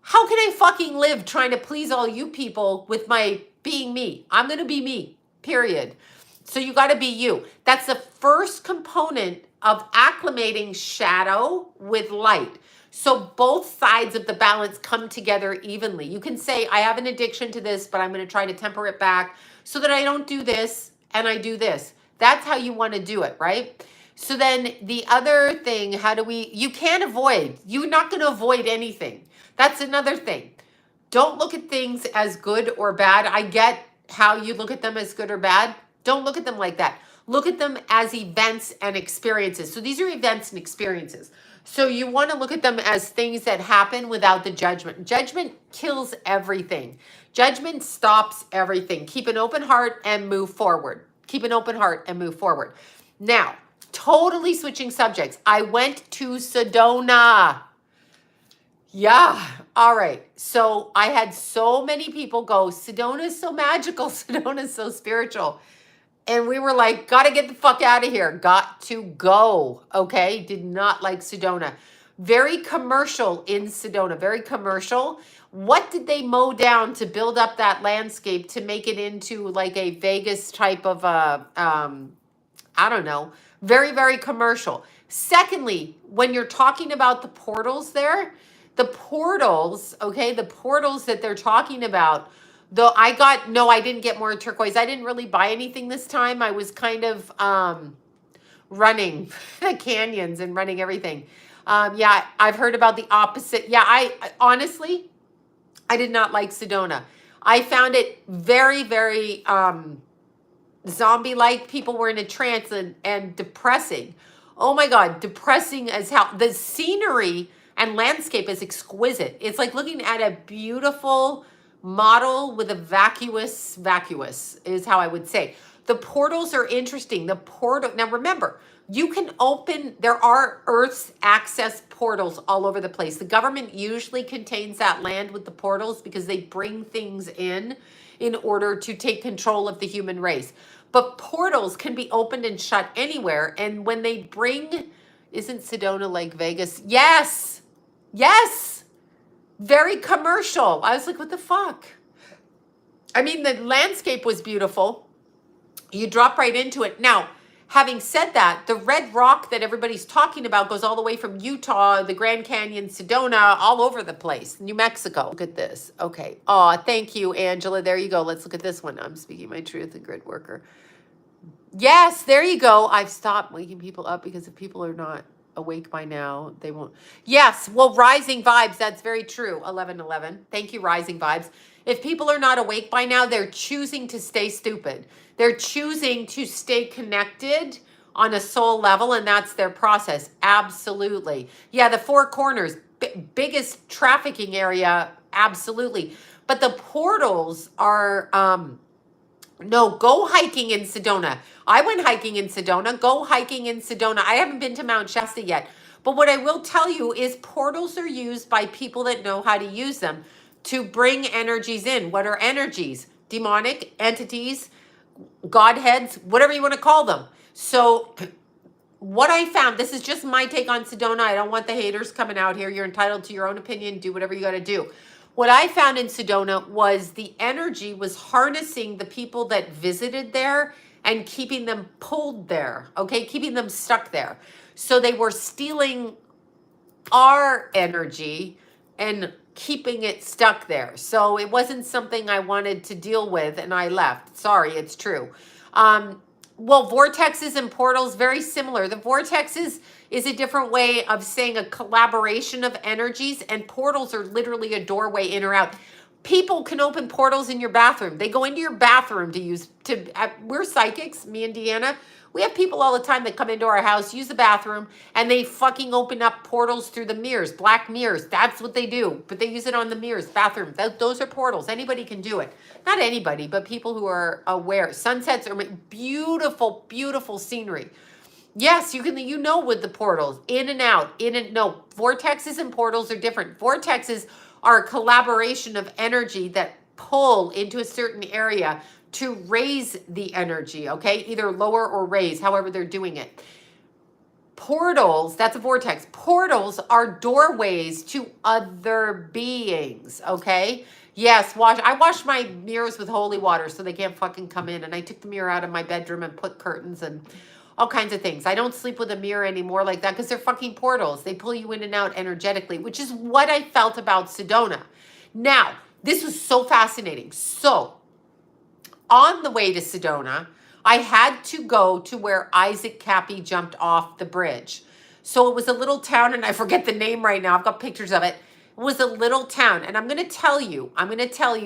How can I fucking live trying to please all you people with my being me? I'm going to be me, period. So you got to be you. That's the first component of acclimating shadow with light. So both sides of the balance come together evenly. You can say, I have an addiction to this, but I'm going to try to temper it back so that I don't do this and I do this. That's how you want to do it, right? So then the other thing, you can't avoid. You're not going to avoid anything. That's another thing. Don't look at things as good or bad. I get how you look at them as good or bad. Don't look at them like that. Look at them as events and experiences. So these are events and experiences. So you want to look at them as things that happen without the judgment. Judgment kills everything. Judgment stops everything. Keep an open heart and move forward. Keep an open heart and move forward. Now, Totally switching subjects. I went to Sedona. Yeah. All right. So I had so many people go, Sedona is so magical. Sedona is so spiritual. And we were like, gotta get the fuck out of here. Got to go. Okay. Did not like Sedona. Very commercial in Sedona. Very commercial. What did they mow down to build up that landscape to make it into like a Vegas type of I don't know, very, very commercial. Secondly, when you're talking about the portals there, the portals, okay, the portals that they're talking about, though I didn't get more turquoise. I didn't really buy anything this time. I was kind of running the canyons and running everything. Yeah, I've heard about the opposite. Yeah, I honestly, I did not like Sedona. I found it very, very zombie-like. People were in a trance and depressing. Oh my God, depressing as hell. The scenery and landscape is exquisite. It's like looking at a beautiful model with a vacuous is how I would say. The portals are interesting. Now remember, you can open, there are Earth's access portals all over the place. The government usually contains that land with the portals because they bring things in order to take control of the human race. But portals can be opened and shut anywhere. And when they bring, isn't Sedona like Vegas? Yes. Yes. Very commercial. I was like, what the fuck? I mean, the landscape was beautiful. You drop right into it. Now, having said that, the red rock that everybody's talking about goes all the way from Utah, the Grand Canyon, Sedona, all over the place. New Mexico. Look at this. Okay. Oh, thank you, Angela. There you go. Let's look at this one. I'm speaking my truth, a grid worker. Yes, there you go. I've stopped waking people up because if people are not awake by now, they won't. Yes, well, rising vibes. That's very true. 1111. Thank you, rising vibes. If people are not awake by now, they're choosing to stay stupid. They're choosing to stay connected on a soul level, and that's their process. Absolutely. Yeah, the Four Corners, biggest trafficking area. Absolutely. But the portals are, no, go hiking in Sedona. I went hiking in Sedona. Go hiking in Sedona. I haven't been to Mount Shasta yet. But what I will tell you is portals are used by people that know how to use them to bring energies in. What are energies? Demonic entities, godheads, whatever you want to call them. So what I found, this is just my take on Sedona. I don't want the haters coming out here. You're entitled to your own opinion. Do whatever you got to do. What I found in Sedona was the energy was harnessing the people that visited there and keeping them pulled there, okay? Keeping them stuck there. So they were stealing our energy and keeping it stuck there. So it wasn't something I wanted to deal with, and I left. Sorry, it's true. Well, vortexes and portals, very similar. The vortexes is a different way of saying a collaboration of energies, and portals are literally a doorway in or out. People can open portals in your bathroom. They go into your bathroom we're psychics, me and Deanna. We have people all the time that come into our house, use the bathroom, and they fucking open up portals through the mirrors, black mirrors. That's what they do. But they use it on the mirrors, bathroom. Those are portals. Anybody can do it. Not anybody, but people who are aware. Sunsets are beautiful, beautiful scenery. Yes, you can, with the portals, in and out, no, vortexes and portals are different. Vortexes are a collaboration of energy that pull into a certain area to raise the energy, okay? Either lower or raise, however they're doing it. Portals, that's a vortex. Portals are doorways to other beings, okay? Yes, I wash my mirrors with holy water so they can't fucking come in. And I took the mirror out of my bedroom and put curtains and all kinds of things. I don't sleep with a mirror anymore like that because they're fucking portals. They pull you in and out energetically, which is what I felt about Sedona. Now, this was so fascinating. So, on the way to Sedona, I had to go to where Isaac Cappy jumped off the bridge. So it was a little town, and I forget the name right now. I've got pictures of it. It was a little town, and I'm going to tell you,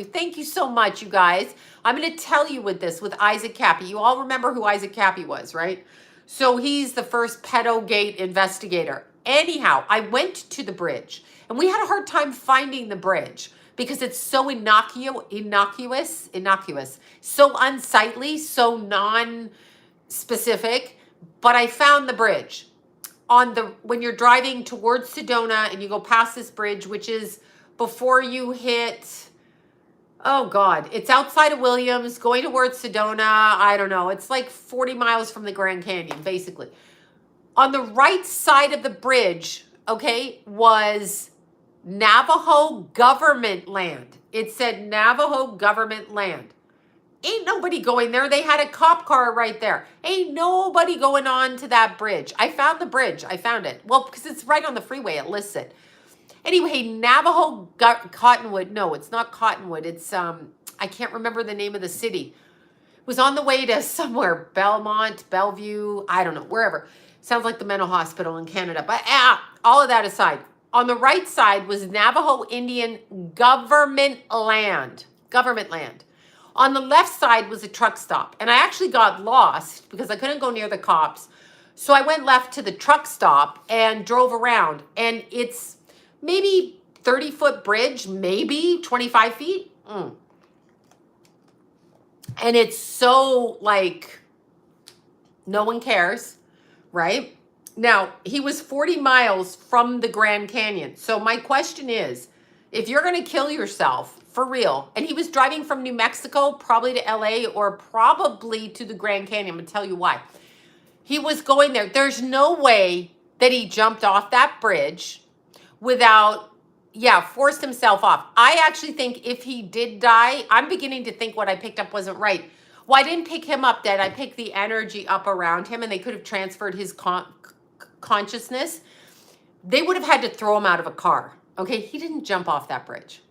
thank you so much, you guys. I'm going to tell you with Isaac Cappy. You all remember who Isaac Cappy was, right? So he's the first pedo gate investigator. Anyhow, I went to the bridge, and we had a hard time finding the bridge because it's so innocuous, so unsightly, so non-specific. but I found the bridge when you're driving towards Sedona and you go past this bridge, which is before you hit, oh God, it's outside of Williams, going towards Sedona. I don't know. It's like 40 miles from the Grand Canyon, basically. On the right side of the bridge, okay, was Navajo government land. It said Navajo government land. Ain't nobody going there. They had a cop car right there. Ain't nobody going on to that bridge. I found the bridge. I found it. Well, because it's right on the freeway. It lists it. Anyway, Navajo Cottonwood. No, it's not Cottonwood. It's, I can't remember the name of the city. It was on the way to somewhere. Belmont, Bellevue, I don't know, wherever. Sounds like the mental hospital in Canada. But all of that aside, on the right side was Navajo Indian government land. Government land. On the left side was a truck stop. And I actually got lost because I couldn't go near the cops. So I went left to the truck stop and drove around. And it's maybe 30-foot bridge, maybe 25 feet. And it's so like, no one cares, right? Now, he was 40 miles from the Grand Canyon. So my question is, if you're going to kill yourself, for real, and he was driving from New Mexico, probably to LA or probably to the Grand Canyon. I'm going to tell you why. He was going there. There's no way that he jumped off that bridge without, forced himself off. I actually think if he did die, I'm beginning to think what I picked up wasn't right. Well, I didn't pick him up dead. I picked the energy up around him, and they could have transferred his consciousness. They would have had to throw him out of a car. Okay, he didn't jump off that bridge.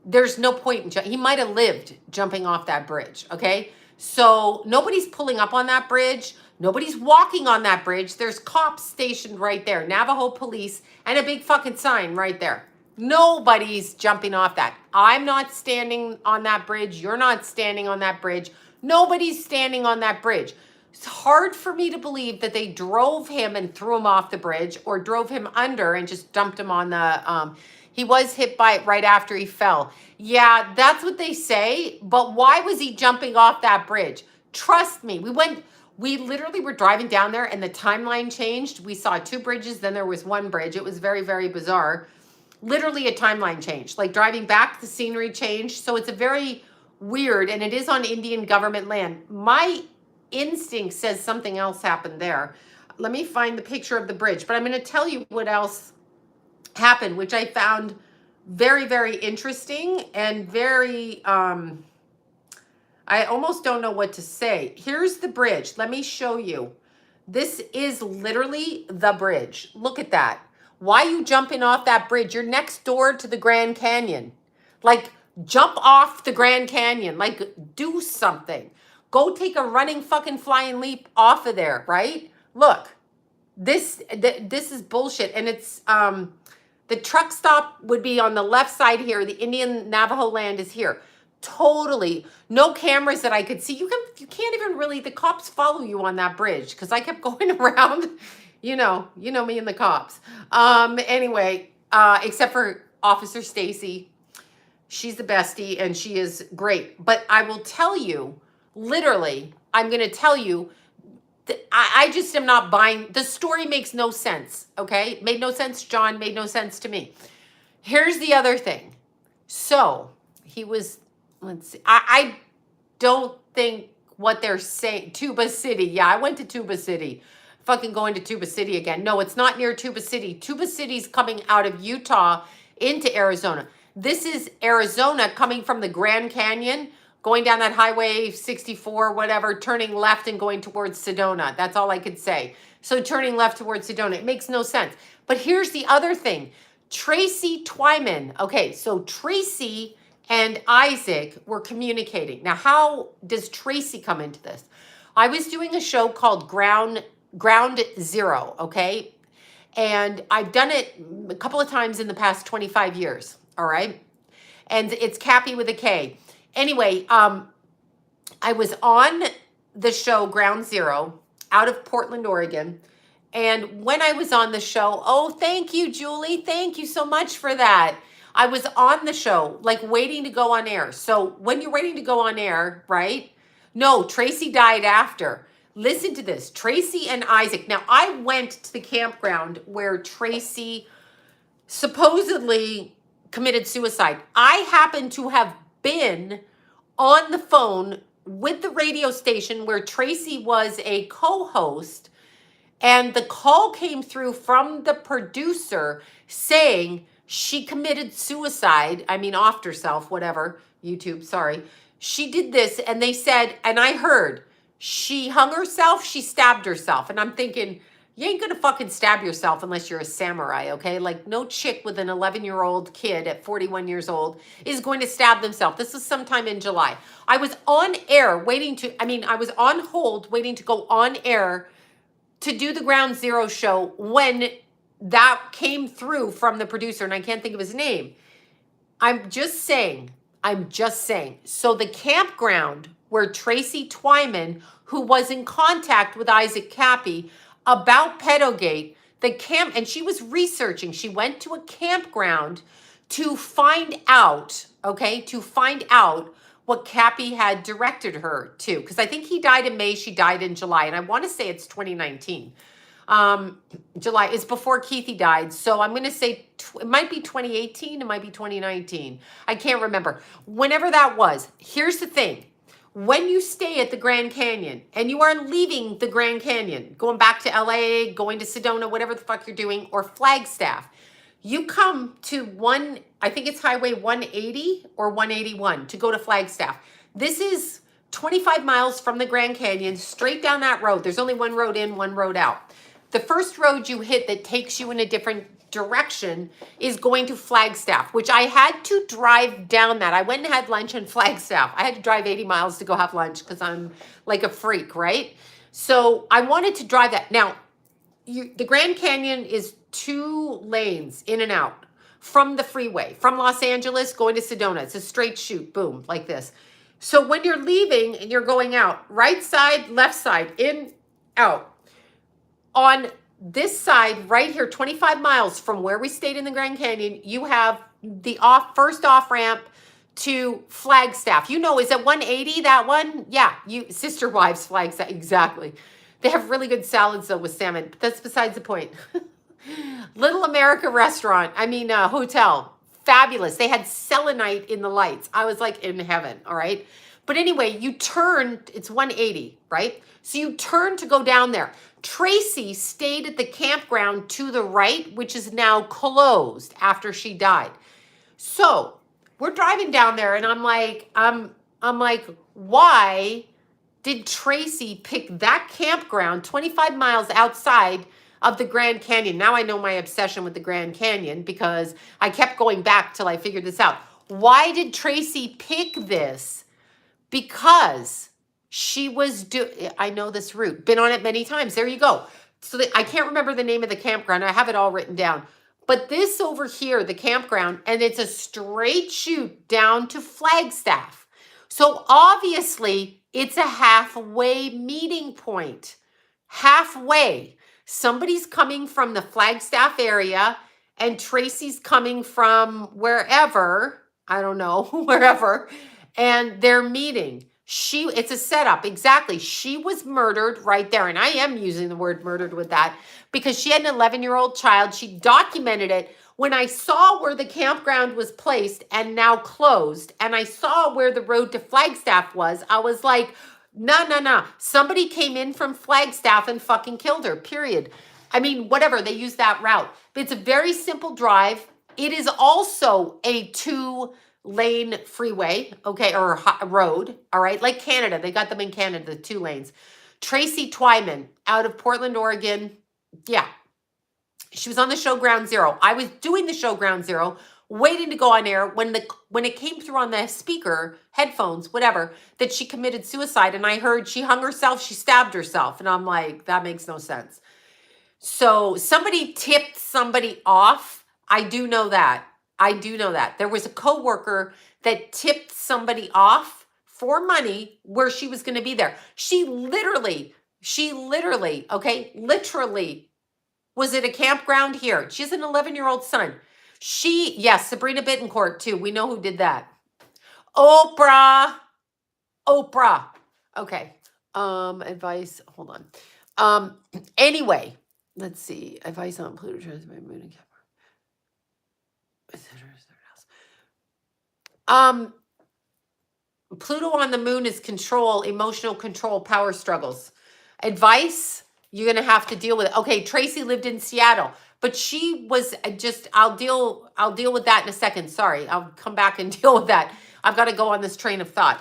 There's no point in he might have lived jumping off that bridge, okay? So nobody's pulling up on that bridge. Nobody's walking on that bridge. There's cops stationed right there, Navajo police, and a big fucking sign right there. Nobody's jumping off that. I'm not standing on that bridge. You're not standing on that bridge. Nobody's standing on that bridge. It's hard for me to believe that they drove him and threw him off the bridge or drove him under and just dumped him on the, he was hit by it right after he fell. Yeah, that's what they say. But why was he jumping off that bridge? Trust me, we literally were driving down there and the timeline changed. We saw two bridges, then there was one bridge. It was very, very bizarre. Literally a timeline change. Like driving back, the scenery changed. So it's a very weird, and it is on Indian government land. My instinct says something else happened there. Let me find the picture of the bridge. But I'm going to tell you what else happened, which I found very, very interesting and very, I almost don't know what to say. Here's the bridge. Let me show you. This is literally the bridge. Look at that. Why are you jumping off that bridge? You're next door to the Grand Canyon. Like, jump off the Grand Canyon. Like, do something. Go take a running fucking flying leap off of there, right? Look, this is bullshit. And it's, the truck stop would be on the left side here. The Indian Navajo land is here. Totally. No cameras that I could see. You can't even really, the cops follow you on that bridge because I kept going around. You know me and the cops. Anyway, except for Officer Stacy. She's the bestie and she is great. But I will tell you, literally, I'm going to tell you, I just am not buying. The story makes no sense, okay? Made no sense, John. Made no sense to me. Here's the other thing. So he was, let's see. I don't think what they're saying. Tuba City. Yeah, I went to Tuba City. Fucking going to Tuba City again. No, it's not near Tuba City. Tuba City's coming out of Utah into Arizona. This is Arizona coming from the Grand Canyon, going down that highway 64, whatever, turning left and going towards Sedona. That's all I could say. So turning left towards Sedona, it makes no sense. But here's the other thing. Tracy Twyman. Okay, so Tracy and Isaac were communicating. Now, how does Tracy come into this? I was doing a show called Ground Zero, okay? And I've done it a couple of times in the past 25 years, all right? And it's Cappy with a K. Anyway, I was on the show Ground Zero out of Portland, Oregon. And when I was on the show, oh, thank you, Julie. Thank you so much for that. I was on the show, like waiting to go on air. So when you're waiting to go on air, right? No, Tracy died after. Listen to this. Tracy and Isaac. Now, I went to the campground where Tracy supposedly committed suicide. I happen to have been on the phone with the radio station where Tracy was a co-host, and the call came through from the producer saying she committed suicide. I mean, offed herself, whatever. YouTube, sorry. She did this, and they said, and I heard, she hung herself, she stabbed herself. And I'm thinking, you ain't gonna fucking stab yourself unless you're a samurai, okay? Like, no chick with an 11-year-old kid at 41 years old is going to stab themselves. This is sometime in July. I was on air waiting to, I was on hold waiting to go on air to do the Ground Zero show when that came through from the producer, and I can't think of his name. I'm just saying. So the campground where Tracy Twyman, who was in contact with Isaac Cappy about pedogate, and she was researching. She went to a campground to find out, what Cappy had directed her to. Because I think he died in May, she died in July. And I want to say it's 2019. July is before Keithy died. So I'm going to say it might be 2018. It might be 2019. I can't remember. Whenever that was, here's the thing. When you stay at the Grand Canyon and you are leaving the Grand Canyon, going back to LA, going to Sedona, whatever the fuck you're doing, or Flagstaff, you come to I think it's Highway 180 or 181 to go to Flagstaff. This is 25 miles from the Grand Canyon, straight down that road. There's only one road in, one road out. The first road you hit that takes you in a different direction is going to Flagstaff, which I had to drive down that. I went and had lunch in Flagstaff. I had to drive 80 miles to go have lunch because I'm like a freak, right? So I wanted to drive that. Now, the Grand Canyon is 2 lanes in and out from the freeway, from Los Angeles going to Sedona. It's a straight shoot, boom, like this. So when you're leaving and you're going out, right side, left side, in, out. On this side right here, 25 miles from where we stayed in the Grand Canyon, you have the first off-ramp to Flagstaff. You know, is it 180, that one? Yeah, Sister Wives Flagstaff, exactly. They have really good salads, though, with salmon. But that's besides the point. Little America restaurant, hotel, fabulous. They had selenite in the lights. I was like in heaven, all right? But anyway, you turn, it's 180, right? So you turn to go down there. Tracy stayed at the campground to the right, which is now closed after she died. So we're driving down there, and I'm like, why did Tracy pick that campground 25 miles outside of the Grand Canyon? Now I know my obsession with the Grand Canyon because I kept going back till I figured this out. Why did Tracy pick this? Because she was I know this route, been on it many times. There you go. So I can't remember the name of the campground. I have it all written down. But this over here, the campground, and it's a straight shoot down to Flagstaff. So obviously it's a halfway meeting point. Halfway. Somebody's coming from the Flagstaff area and Tracy's coming from wherever, I don't know, wherever, and they're meeting. It's a setup, exactly. She was murdered right there, and I am using the word murdered with that because she had an 11-year-old child. She documented it. When I saw where the campground was placed and now closed, and I saw where the road to Flagstaff was, I was like, no. Somebody came in from Flagstaff and fucking killed her, period. Whatever, they use that route. But it's a very simple drive. It is also a 2-lane freeway, okay, or road, all right? Like Canada, they got them in Canada, the 2 lanes. Tracy Twyman out of Portland, Oregon. Yeah, she was on the show Ground Zero. I was doing the show Ground Zero, waiting to go on air when it came through on the speaker, headphones, whatever, that she committed suicide. And I heard she hung herself, she stabbed herself. And I'm like, that makes no sense. So somebody tipped somebody off. I do know that. There was a coworker that tipped somebody off for money where she was going to be there. She literally, okay, literally was at a campground here. She has an 11-year-old son. Yes, Sabrina Bittencourt too. We know who did that. Oprah. Okay. Advice. Hold on. Anyway, let's see. Advice on Pluto transit moon and Capricorn. Pluto on the moon is control, emotional control, power struggles. Advice, you're going to have to deal with it. Okay, Tracy lived in Seattle, but she was just I'll deal with that in a second. Sorry. I'll come back and deal with that. I've got to go on this train of thought.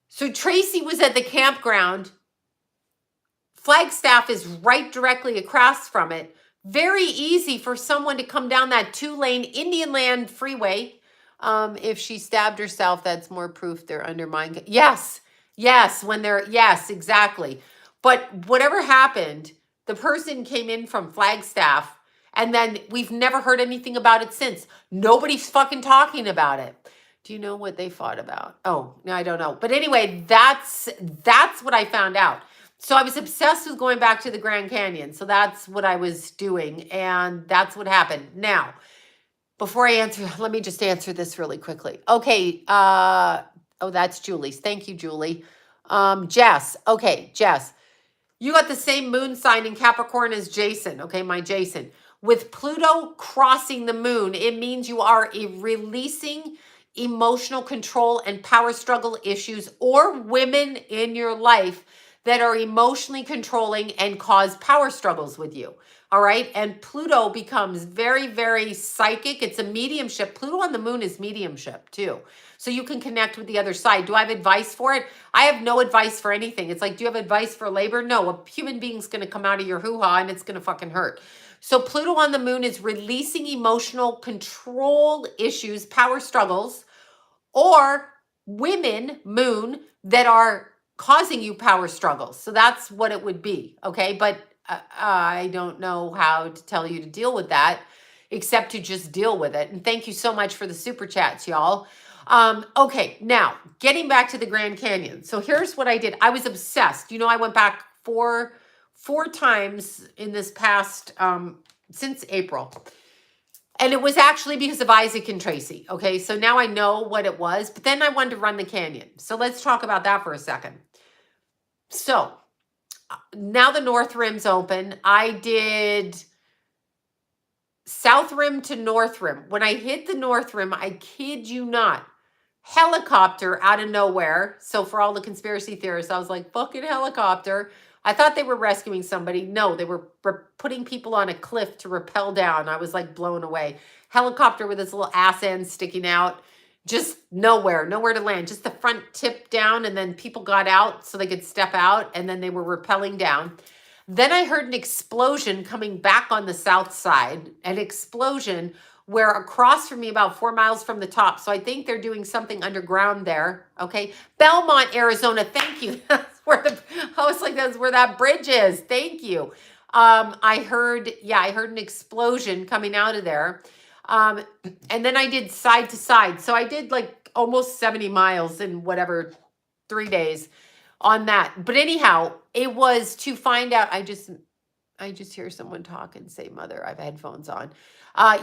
So Tracy was at the campground. Flagstaff is right directly across from it. Very easy for someone to come down that 2-lane Indian Land freeway. If she stabbed herself, that's more proof they're undermined. Yes, when they're, yes, exactly. But whatever happened, the person came in from Flagstaff, and then we've never heard anything about it since. Nobody's fucking talking about it. Do you know what they fought about? Oh, no, I don't know. But anyway, that's what I found out. So I was obsessed with going back to the Grand Canyon. So that's what I was doing. And that's what happened. Now, before I answer, let me just answer this really quickly. Okay. Oh, that's Julie's. Thank you, Julie. Jess. Okay, Jess. You got the same moon sign in Capricorn as Jason. Okay, my Jason. With Pluto crossing the moon, it means you are releasing emotional control and power struggle issues or women in your life that are emotionally controlling and cause power struggles with you. All right. And Pluto becomes very, very psychic. It's a mediumship. Pluto on the moon is mediumship too. So you can connect with the other side. Do I have advice for it? I have no advice for anything. It's like, do you have advice for labor? No, a human being's going to come out of your hoo-ha and it's going to fucking hurt. So Pluto on the moon is releasing emotional control issues, power struggles, or women, moon, that are causing you power struggles. So that's what it would be. Okay. But I don't know how to tell you to deal with that except to just deal with it. And thank you so much for the super chats, y'all. Okay. Now getting back to the Grand Canyon. So here's what I did. I was obsessed. You know, I went back four times in this past, since April. And it was actually because of Isaac and Tracy. Okay. So now I know what it was, but then I wanted to run the canyon. So let's talk about that for a second. So now the North Rim's open. I did South Rim to North Rim. When I hit the North Rim, I kid you not, helicopter out of nowhere. So for all the conspiracy theorists, I was like, fucking helicopter. I thought they were rescuing somebody. No, they were putting people on a cliff to rappel down. I was like blown away. Helicopter with its little ass end sticking out. Just nowhere to land. Just the front tip down, and then people got out so they could step out, and then they were rappelling down. Then I heard an explosion coming back on the south side, an explosion where across from me about 4 miles from the top. So I think they're doing something underground there. Okay. Belmont, Arizona. Thank you. That's where I was like, that's where that bridge is. Thank you. I heard an explosion coming out of there. And then I did side to side. So I did like almost 70 miles in whatever 3 days on that. But anyhow, it was to find out. I just hear someone talk and say, mother, I have headphones on.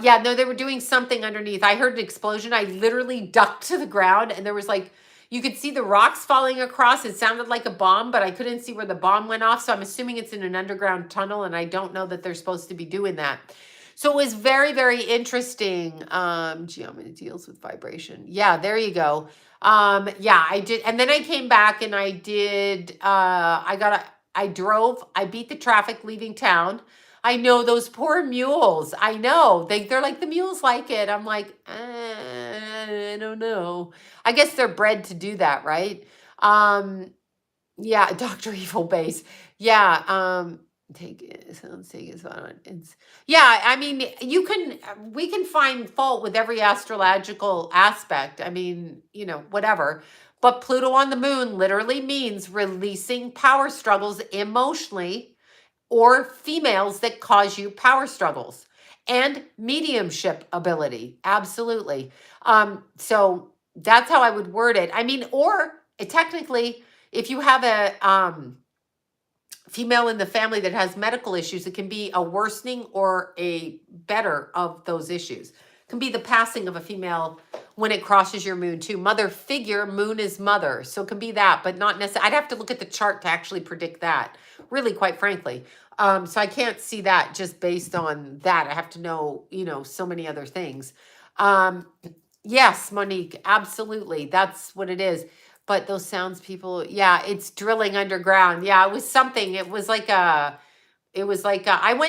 Yeah, no, they were doing something underneath. I heard an explosion. I literally ducked to the ground, and there was like, you could see the rocks falling across. It sounded like a bomb, but I couldn't see where the bomb went off. So I'm assuming it's in an underground tunnel, and I don't know that they're supposed to be doing that. So it was very, very interesting. Geometry deals with vibration. Yeah, there you go. Yeah, I did. And then I came back and I did, I drove, I beat the traffic leaving town. I know those poor mules. I know they're like, the mules like it. I'm like, I don't know. I guess they're bred to do that, right? Yeah, Dr. Evil Base. Yeah, take it. Sounds take it. It's yeah. I mean, we can find fault with every astrological aspect. I mean, you know, whatever. But Pluto on the moon literally means releasing power struggles emotionally, or females that cause you power struggles, and mediumship ability. Absolutely. So that's how I would word it. I mean, or technically, if you have a female in the family that has medical issues, it can be a worsening or a better of those issues. It can be the passing of a female when it crosses your moon too. Mother figure, moon is mother. So it can be that, but not necessarily. I'd have to look at the chart to actually predict that, really, quite frankly. So I can't see that just based on that. I have to know, so many other things. Yes, Monique, absolutely. That's what it is. But those sounds people, yeah, it's drilling underground. Yeah, it was something. I went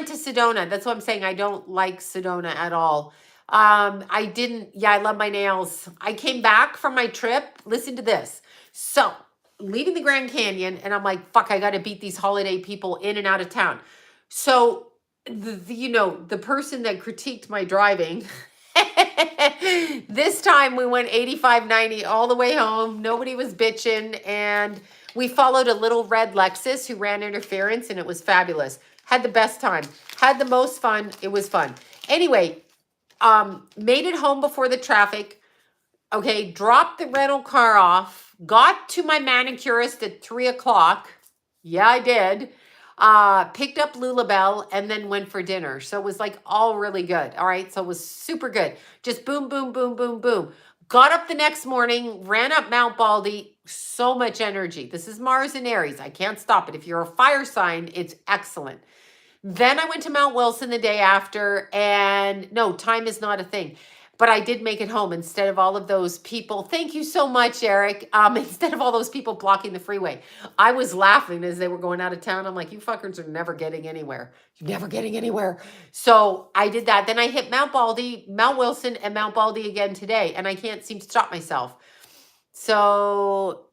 to Sedona. That's what I'm saying. I don't like Sedona at all. I didn't, yeah, I love my nails. I came back from my trip. Listen to this. So, leaving the Grand Canyon, and I'm like, fuck, I got to beat these holiday people in and out of town. So, the person that critiqued my driving, this time we went 85, 90 all the way home. Nobody was bitching. And we followed a little red Lexus who ran interference, and it was fabulous. Had the best time. Had the most fun. It was fun. Anyway, made it home before the traffic. Okay, dropped the rental car off. Got to my manicurist at 3 o'clock. Yeah, I did. Picked up Lulabelle and then went for dinner. So it was like all really good. All right, so it was super good. Just boom, boom, boom, boom, boom. Got up the next morning, ran up Mount Baldy. So much energy. This is Mars and Aries. I can't stop it. If you're a fire sign, it's excellent. Then I went to Mount Wilson the day after, and no, time is not a thing. But I did make it home instead of all of those people. Thank you so much, Eric. Instead of all those people blocking the freeway. I was laughing as they were going out of town. I'm like, you fuckers are never getting anywhere. You're never getting anywhere. So I did that. Then I hit Mount Baldy, Mount Wilson, and Mount Baldy again today. And I can't seem to stop myself. So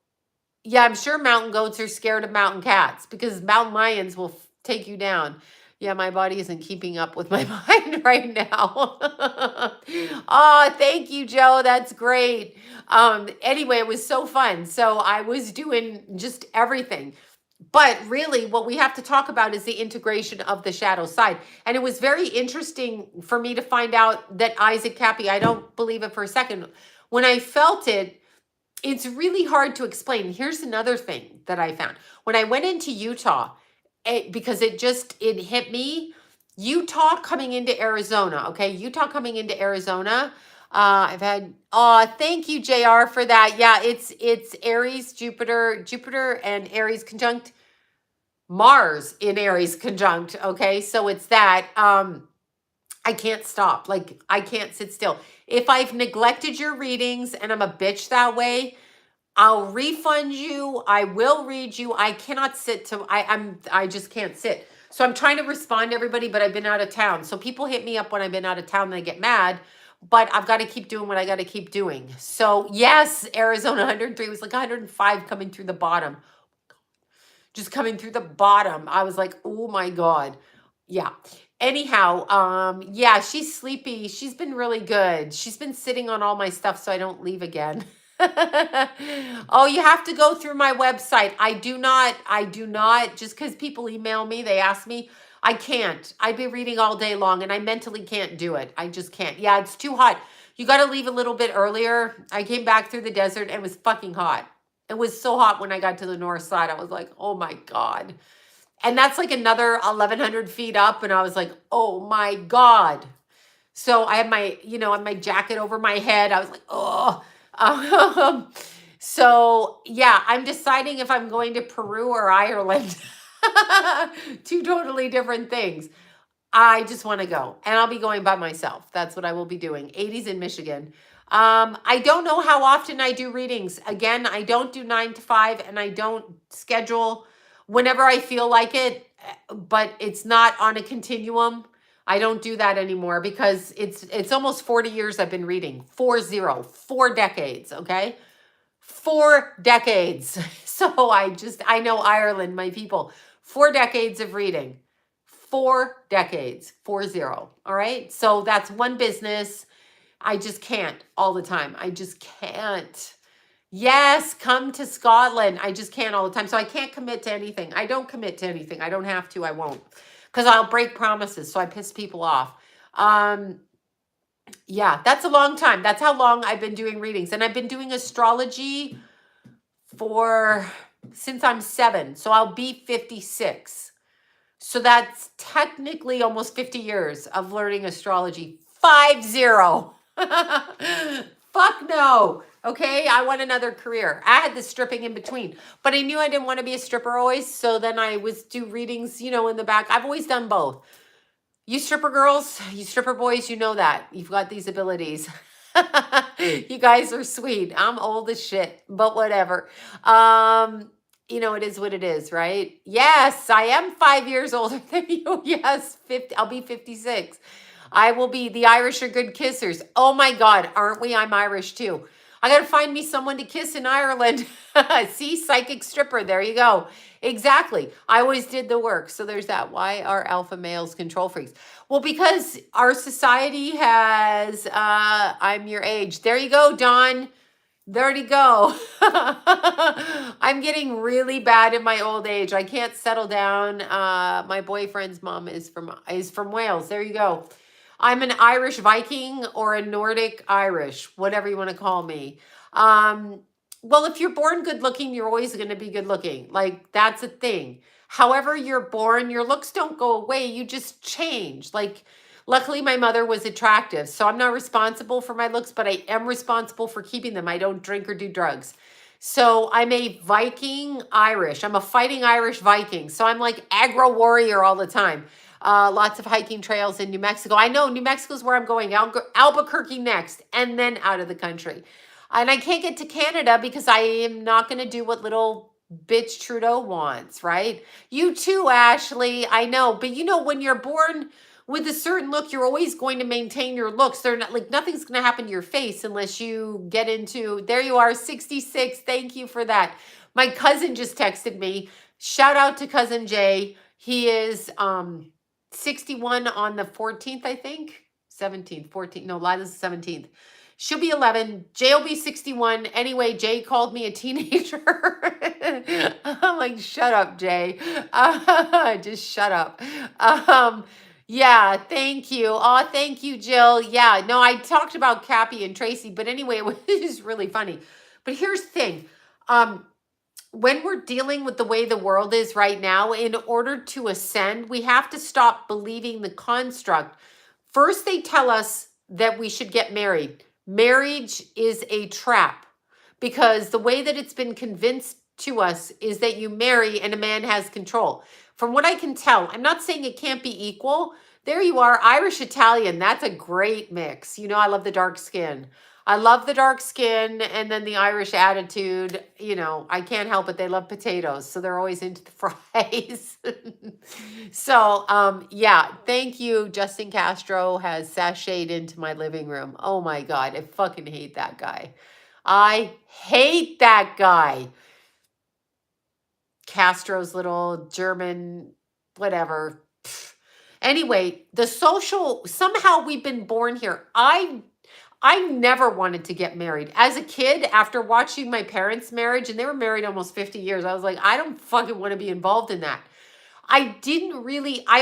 yeah, I'm sure mountain goats are scared of mountain cats because mountain lions will take you down. Yeah, my body isn't keeping up with my mind right now. Oh, thank you, Joe. That's great. Anyway, it was so fun. So I was doing just everything. But really, what we have to talk about is the integration of the shadow side. And it was very interesting for me to find out that Isaac Cappy, I don't believe it for a second. When I felt it, it's really hard to explain. Here's another thing that I found. When I went into Utah, because it hit me. Utah coming into Arizona, okay? Utah coming into Arizona. I've had, thank you, JR, for that. Yeah, it's Aries, Jupiter and Aries conjunct Mars in Aries conjunct, okay? So it's that. I can't stop. Like, I can't sit still. If I've neglected your readings and I'm a bitch that way, I'll refund you. I will read you. I cannot sit I just can't sit. So I'm trying to respond to everybody, but I've been out of town. So people hit me up when I've been out of town and they get mad, but I've got to keep doing what I got to keep doing. So yes, Arizona 103 was like 105 coming through the bottom. Just coming through the bottom. I was like, oh my God. Yeah. Anyhow, yeah, she's sleepy. She's been really good. She's been sitting on all my stuff so I don't leave again. Oh, you have to go through my website. I do not, just because people email me, they ask me, I can't. I'd be reading all day long and I mentally can't do it. I just can't. Yeah, it's too hot. You got to leave a little bit earlier. I came back through the desert and it was fucking hot. It was so hot when I got to the north side. I was like, oh my God. And that's like another 1,100 feet up. And I was like, oh my God. So I had my, my jacket over my head. I was like, oh. So yeah, I'm deciding if I'm going to Peru or Ireland. Two totally different things. I just want to go and I'll be going by myself. That's what I will be doing. 80s in Michigan. I don't know how often I do readings. Again, I don't do 9 to 5 and I don't schedule whenever I feel like it, but it's not on a continuum. I don't do that anymore because it's almost 40 years I've been reading. 4 decades, okay? 4 decades. So I know Ireland, my people. 4 decades of reading. 4 decades. 40. All right? So that's one business. I just can't all the time. I just can't. Yes, come to Scotland. I just can't all the time. So I can't commit to anything. I don't commit to anything. I don't have to. I won't. Because I'll break promises. So I piss people off. Yeah, that's a long time. That's how long I've been doing readings. And I've been doing astrology since I'm 7. So I'll be 56. So that's technically almost 50 years of learning astrology. 50. Fuck no. Okay, I want another career. I had the stripping in between, but I knew I didn't want to be a stripper always. So then I was do readings, you know, in the back. I've always done both. You stripper girls, you stripper boys, you know that. You've got these abilities. You guys are sweet. I'm old as shit, but whatever. You know, it is what it is, right? Yes, I am 5 years older than you. Yes, 50. I'll be 56. I will be. The Irish are good kissers. Oh my God, aren't we? I'm Irish too. I got to find me someone to kiss in Ireland. See, psychic stripper. There you go. Exactly. I always did the work. So there's that. Why are alpha males control freaks? Well, because our society has, I'm your age. There you go, Dawn. There you go. I'm getting really bad in my old age. I can't settle down. My boyfriend's mom is from Wales. There you go. I'm an Irish Viking or a Nordic Irish, whatever you want to call me. Well, if you're born good looking, you're always going to be good looking. Like, that's a thing. However you're born, your looks don't go away. You just change. Like, luckily my mother was attractive, so I'm not responsible for my looks, but I am responsible for keeping them. I don't drink or do drugs. So I'm a Viking Irish. I'm a fighting Irish Viking. So I'm like aggro warrior all the time. Lots of hiking trails in New Mexico. I know New Mexico is where I'm going. Albuquerque next, and then out of the country. And I can't get to Canada because I am not going to do what little bitch Trudeau wants, right? You too, Ashley. I know. But you know, when you're born with a certain look, you're always going to maintain your looks. They're not like nothing's going to happen to your face unless you get into, there you are, 66. Thank you for that. My cousin just texted me. Shout out to cousin Jay. He is 61 on the 14th, I think. 17th, 14th. No, Lila's the 17th. She'll be 11. Jay will be 61. Anyway, Jay called me a teenager. I'm like, shut up, Jay. Just shut up. Yeah, thank you. Oh, thank you, Jill. Yeah, no, I talked about Cappy and Tracy, but anyway, it was really funny. But here's the thing. When we're dealing with the way the world is right now, in order to ascend, we have to stop believing the construct. First, they tell us that we should get married. Marriage is a trap because the way that it's been convinced to us is that you marry and a man has control. From what I can tell, I'm not saying it can't be equal. There you are, Irish Italian. That's a great mix. You know, I love the dark skin. I love the dark skin and then the Irish attitude. You know, I can't help it. They love potatoes, so they're always into the fries. So, yeah, thank you. Justin Castro has sashayed into my living room. Oh my God, I fucking hate that guy. I hate that guy. Castro's little German, whatever. Pfft. Anyway, the social, somehow we've been born here. I never wanted to get married. As a kid, after watching my parents' marriage, and they were married almost 50 years, I was like, I don't fucking want to be involved in that. I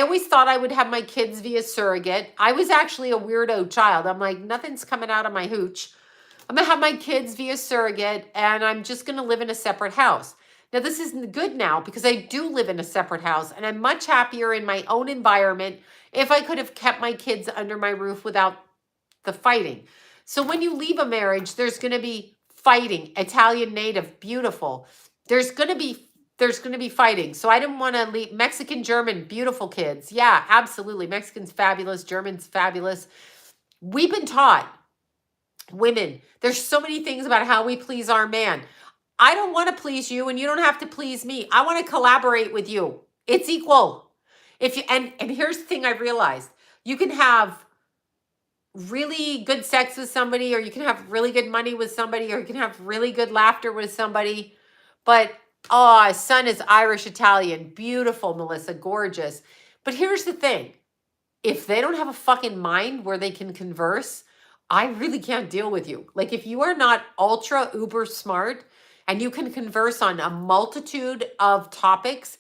always thought I would have my kids via surrogate. I was actually a weirdo child. I'm like, nothing's coming out of my hooch. I'm going to have my kids via surrogate, and I'm just going to live in a separate house. Now, this isn't good now because I do live in a separate house, and I'm much happier in my own environment if I could have kept my kids under my roof without the fighting. So when you leave a marriage, there's going to be fighting. Italian native, beautiful. There's going to be fighting. So I didn't want to leave. Mexican, German, beautiful kids. Yeah, absolutely. Mexican's fabulous. German's fabulous. We've been taught, women, there's so many things about how we please our man. I don't want to please you and you don't have to please me. I want to collaborate with you. It's equal. And here's the thing I realized. You can have really good sex with somebody, or you can have really good money with somebody, or you can have really good laughter with somebody. But, oh, son is Irish Italian. Beautiful, Melissa. Gorgeous. But here's the thing. If they don't have a fucking mind where they can converse, I really can't deal with you. Like, if you are not ultra uber smart and you can converse on a multitude of topics,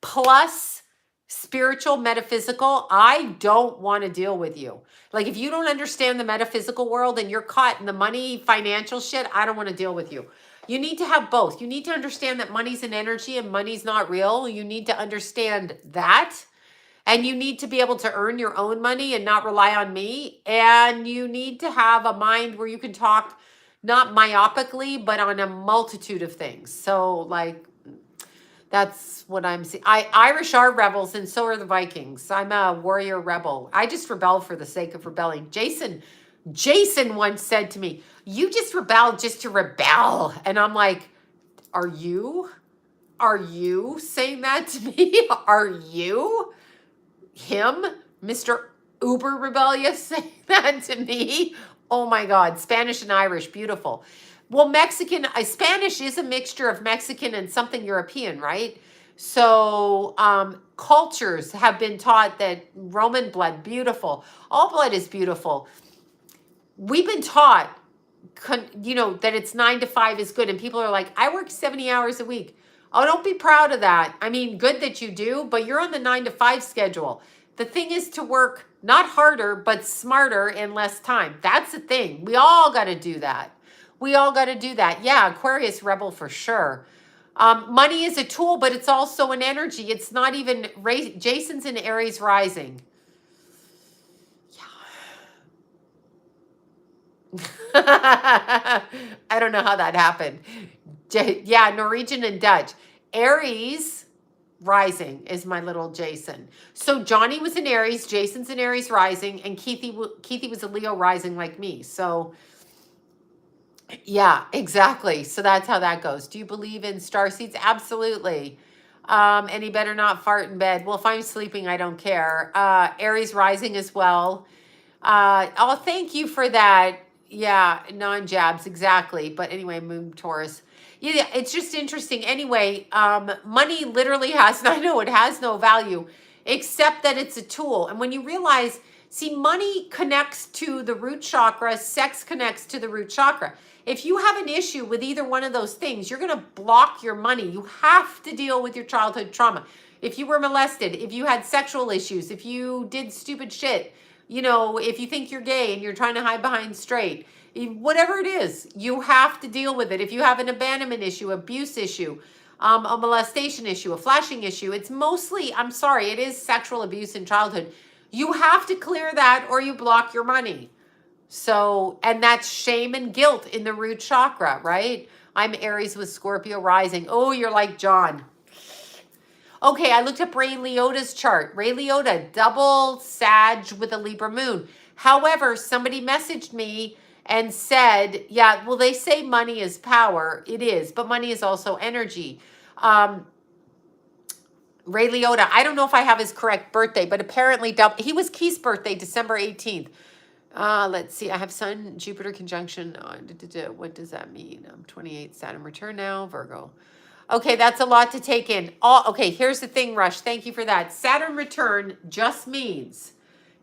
plus spiritual, metaphysical, I don't want to deal with you. Like, if you don't understand the metaphysical world and you're caught in the money, financial shit, I don't want to deal with you. You need to have both. You need to understand that money's an energy and money's not real. You need to understand that. And you need to be able to earn your own money and not rely on me. And you need to have a mind where you can talk not myopically, but on a multitude of things. So like, that's what I'm seeing. Irish are rebels, and so are the Vikings. I'm a warrior rebel. I just rebel for the sake of rebelling. Jason once said to me, "You just rebel just to rebel," and I'm like, "Are you? Are you saying that to me? Are you him, Mr. Uber Rebellious, saying that to me?" Oh my God, Spanish and Irish, beautiful. Well, Spanish is a mixture of Mexican and something European, right? So cultures have been taught that Roman blood, beautiful. All blood is beautiful. We've been taught, that it's 9 to 5 is good. And people are like, I work 70 hours a week. Oh, don't be proud of that. I mean, good that you do, but you're on the 9 to 5 schedule. The thing is to work not harder, but smarter in less time. That's the thing. We all got to do that. We all got to do that. Yeah, Aquarius rebel for sure. Money is a tool, but it's also an energy. It's not even, Jason's in Aries rising. I don't know how that happened. Yeah, Norwegian and Dutch. Aries rising is my little Jason. So Johnny was in Aries, Jason's in Aries rising, and Keithy was a Leo rising like me. So yeah, exactly. So that's how that goes. Do you believe in starseeds? Absolutely. And he better not fart in bed. Well, if I'm sleeping, I don't care. Aries rising as well. Oh, thank you for that. Yeah, non-jabs, exactly. But anyway, Moon Taurus. Yeah, it's just interesting. Anyway, money literally I know it has no value, except that it's a tool. And when you realize, see, money connects to the root chakra, sex connects to the root chakra. If you have an issue with either one of those things, you're going to block your money. You have to deal with your childhood trauma. If you were molested, if you had sexual issues, if you did stupid shit, if you think you're gay and you're trying to hide behind straight, whatever it is, you have to deal with it. If you have an abandonment issue, abuse issue, a molestation issue, a flashing issue, it's mostly, I'm sorry, it is sexual abuse in childhood. You have to clear that or you block your money. So, and that's shame and guilt in the root chakra, right? I'm Aries with Scorpio rising. Oh, you're like John. Okay, I looked up Ray Liotta's chart. Ray Liotta, double Sag with a Libra moon. However, somebody messaged me and said, yeah, well, they say money is power. It is, but money is also energy. Ray Liotta, I don't know if I have his correct birthday, but apparently he was Keith's birthday, December 18th. Let's see. I have Sun, Jupiter conjunction. What does that mean? I'm 28, Saturn return now, Virgo. Okay, that's a lot to take in. Okay, here's the thing, Rush. Thank you for that. Saturn return just means,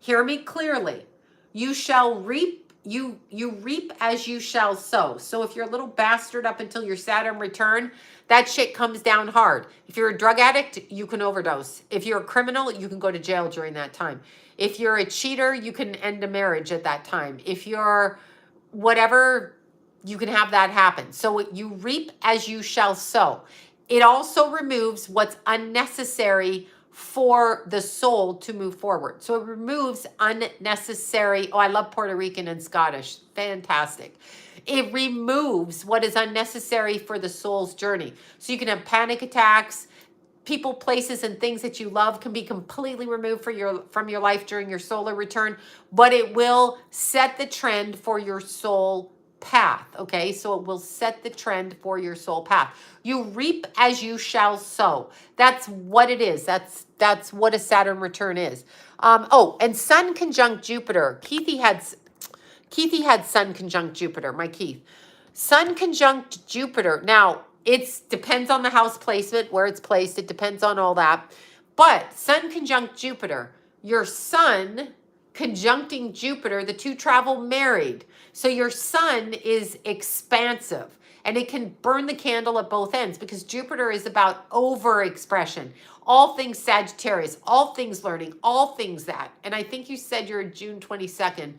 hear me clearly, you shall reap, you reap as you shall sow. So if you're a little bastard up until your Saturn return, that shit comes down hard. If you're a drug addict, you can overdose. If you're a criminal, you can go to jail during that time. If you're a cheater, you can end a marriage at that time. If you're whatever, you can have that happen. So you reap as you shall sow. It also removes what's unnecessary for the soul to move forward. So it removes unnecessary, I love Puerto Rican and Scottish, fantastic. It removes what is unnecessary for the soul's journey. So you can have panic attacks, people, places, and things that you love can be completely removed from your life during your solar return, but it will set the trend for your soul path, okay? So it will set the trend for your soul path. You reap as you shall sow. That's what it is. That's what a Saturn return is. And Sun conjunct Jupiter. Keithy had Sun conjunct Jupiter, my Keith. Sun conjunct Jupiter. Now, it depends on the house placement, where it's placed. It depends on all that. But Sun conjunct Jupiter, your Sun conjuncting Jupiter, the two travel married. So your Sun is expansive and it can burn the candle at both ends because Jupiter is about overexpression. All things Sagittarius, all things learning, all things that. And I think you said you're June 22nd.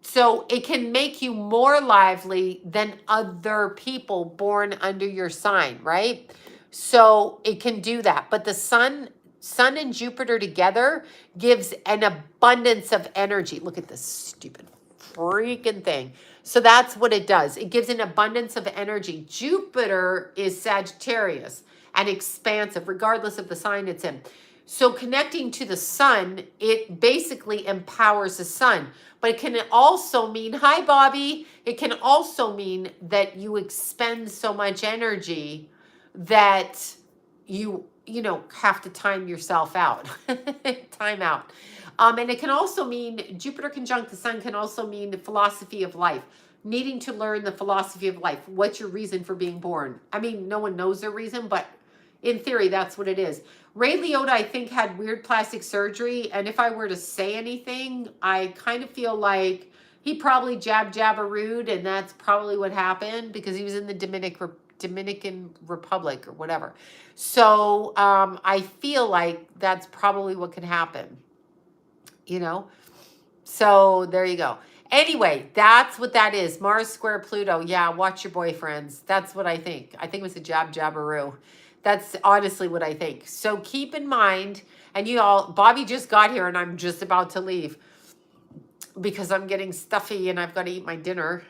So it can make you more lively than other people born under your sign, right? So it can do that. But the Sun and Jupiter together gives an abundance of energy. Look at this stupid freaking thing. So that's what it does. It gives an abundance of energy. Jupiter is Sagittarius and expansive, regardless of the sign it's in. So connecting to the sun, it basically empowers the sun. But it can also mean, hi, Bobby. It can also mean that you expend so much energy that you have to time yourself out. Time out. And it can also mean, Jupiter conjunct the sun can also mean the philosophy of life. Needing to learn the philosophy of life. What's your reason for being born? I mean, no one knows their reason, but in theory, that's what it is. Ray Liotta, I think, had weird plastic surgery. And if I were to say anything, I kind of feel like he probably jabberooed, and that's probably what happened because he was in the Dominican Republic or whatever. So I feel like that's probably what could happen, So there you go. Anyway, that's what that is. Mars square Pluto. Yeah, watch your boyfriends. That's what I think. I think it was a jabberoo. That's honestly what I think. So keep in mind, and you all, Bobby just got here and I'm just about to leave because I'm getting stuffy and I've got to eat my dinner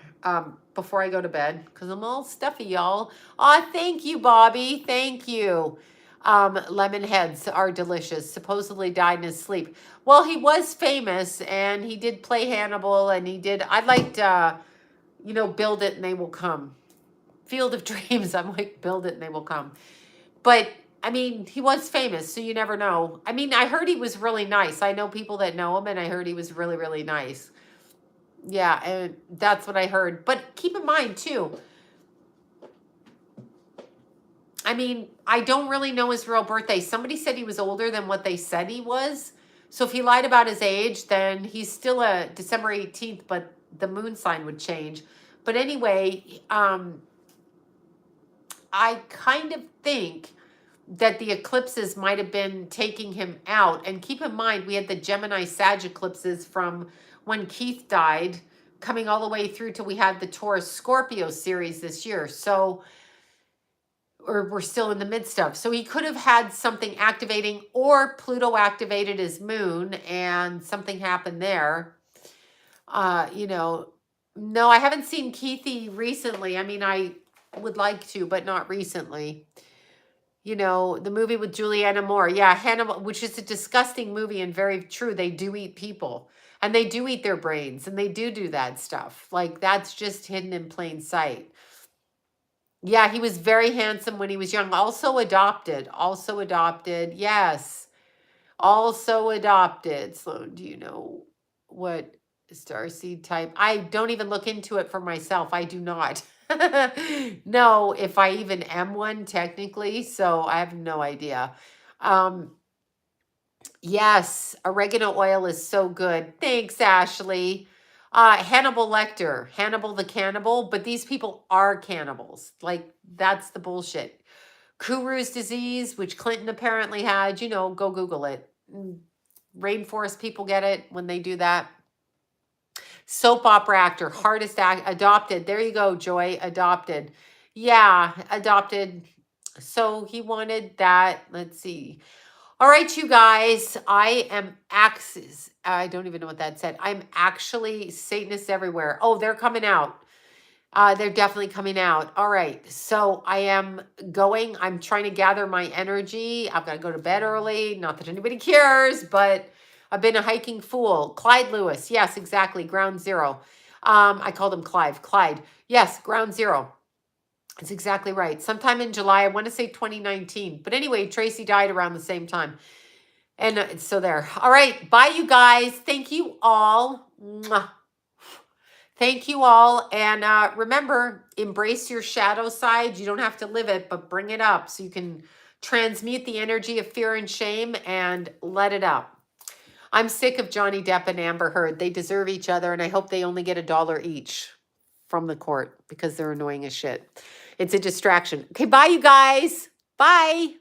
before I go to bed because I'm all stuffy, y'all. Oh, thank you, Bobby. Thank you. Lemon heads are delicious. Supposedly died in his sleep. Well, he was famous and he did play Hannibal and he did, I liked, Build It and They Will Come. Field of Dreams. I'm like, build it and they will come. But, I mean, he was famous, so you never know. I mean, I heard he was really nice. I know people that know him, and I heard he was really, really nice. Yeah, and that's what I heard. But keep in mind, too, I mean, I don't really know his real birthday. Somebody said he was older than what they said he was. So if he lied about his age, then he's still a December 18th, but the moon sign would change. But anyway, I kind of think that the eclipses might have been taking him out. And keep in mind, we had the Gemini Sag eclipses from when Keith died, coming all the way through till we had the Taurus Scorpio series this year. So, or we're still in the midst of. So he could have had something activating, or Pluto activated his moon and something happened there. No, I haven't seen Keithy recently. I mean, I would like to, but not recently. The movie with Julianne Moore. Yeah, Hannibal, which is a disgusting movie and very true. They do eat people and they do eat their brains and they do that stuff. Like that's just hidden in plain sight. Yeah, he was very handsome when he was young. Also adopted. Yes. Also adopted. Sloan, do you know what starseed type? I don't even look into it for myself. I do not. No, if I even am one technically, so I have no idea. Yes, oregano oil is so good. Thanks, Ashley. Hannibal Lecter, Hannibal the cannibal, but these people are cannibals. Like that's the bullshit. Kuru's disease, which Clinton apparently had, go Google it. Rainforest people get it when they do that. Soap opera actor, adopted. There you go, Joy, adopted. Yeah, adopted. So he wanted that. Let's see. All right, you guys, I am I don't even know what that said. I'm actually Satanists everywhere. Oh, they're coming out. They're definitely coming out. All right, so I am going. I'm trying to gather my energy. I've got to go to bed early. Not that anybody cares, but I've been a hiking fool. Clyde Lewis. Yes, exactly. Ground zero. I called him Clive. Clyde. Yes, ground zero. That's exactly right. Sometime in July, I want to say 2019. But anyway, Tracy died around the same time. And so there. All right. Bye, you guys. Thank you all. Mwah. Thank you all. And remember, embrace your shadow side. You don't have to live it, but bring it up so you can transmute the energy of fear and shame and let it up. I'm sick of Johnny Depp and Amber Heard. They deserve each other, and I hope they only get $1 each from the court because they're annoying as shit. It's a distraction. Okay, bye, you guys. Bye.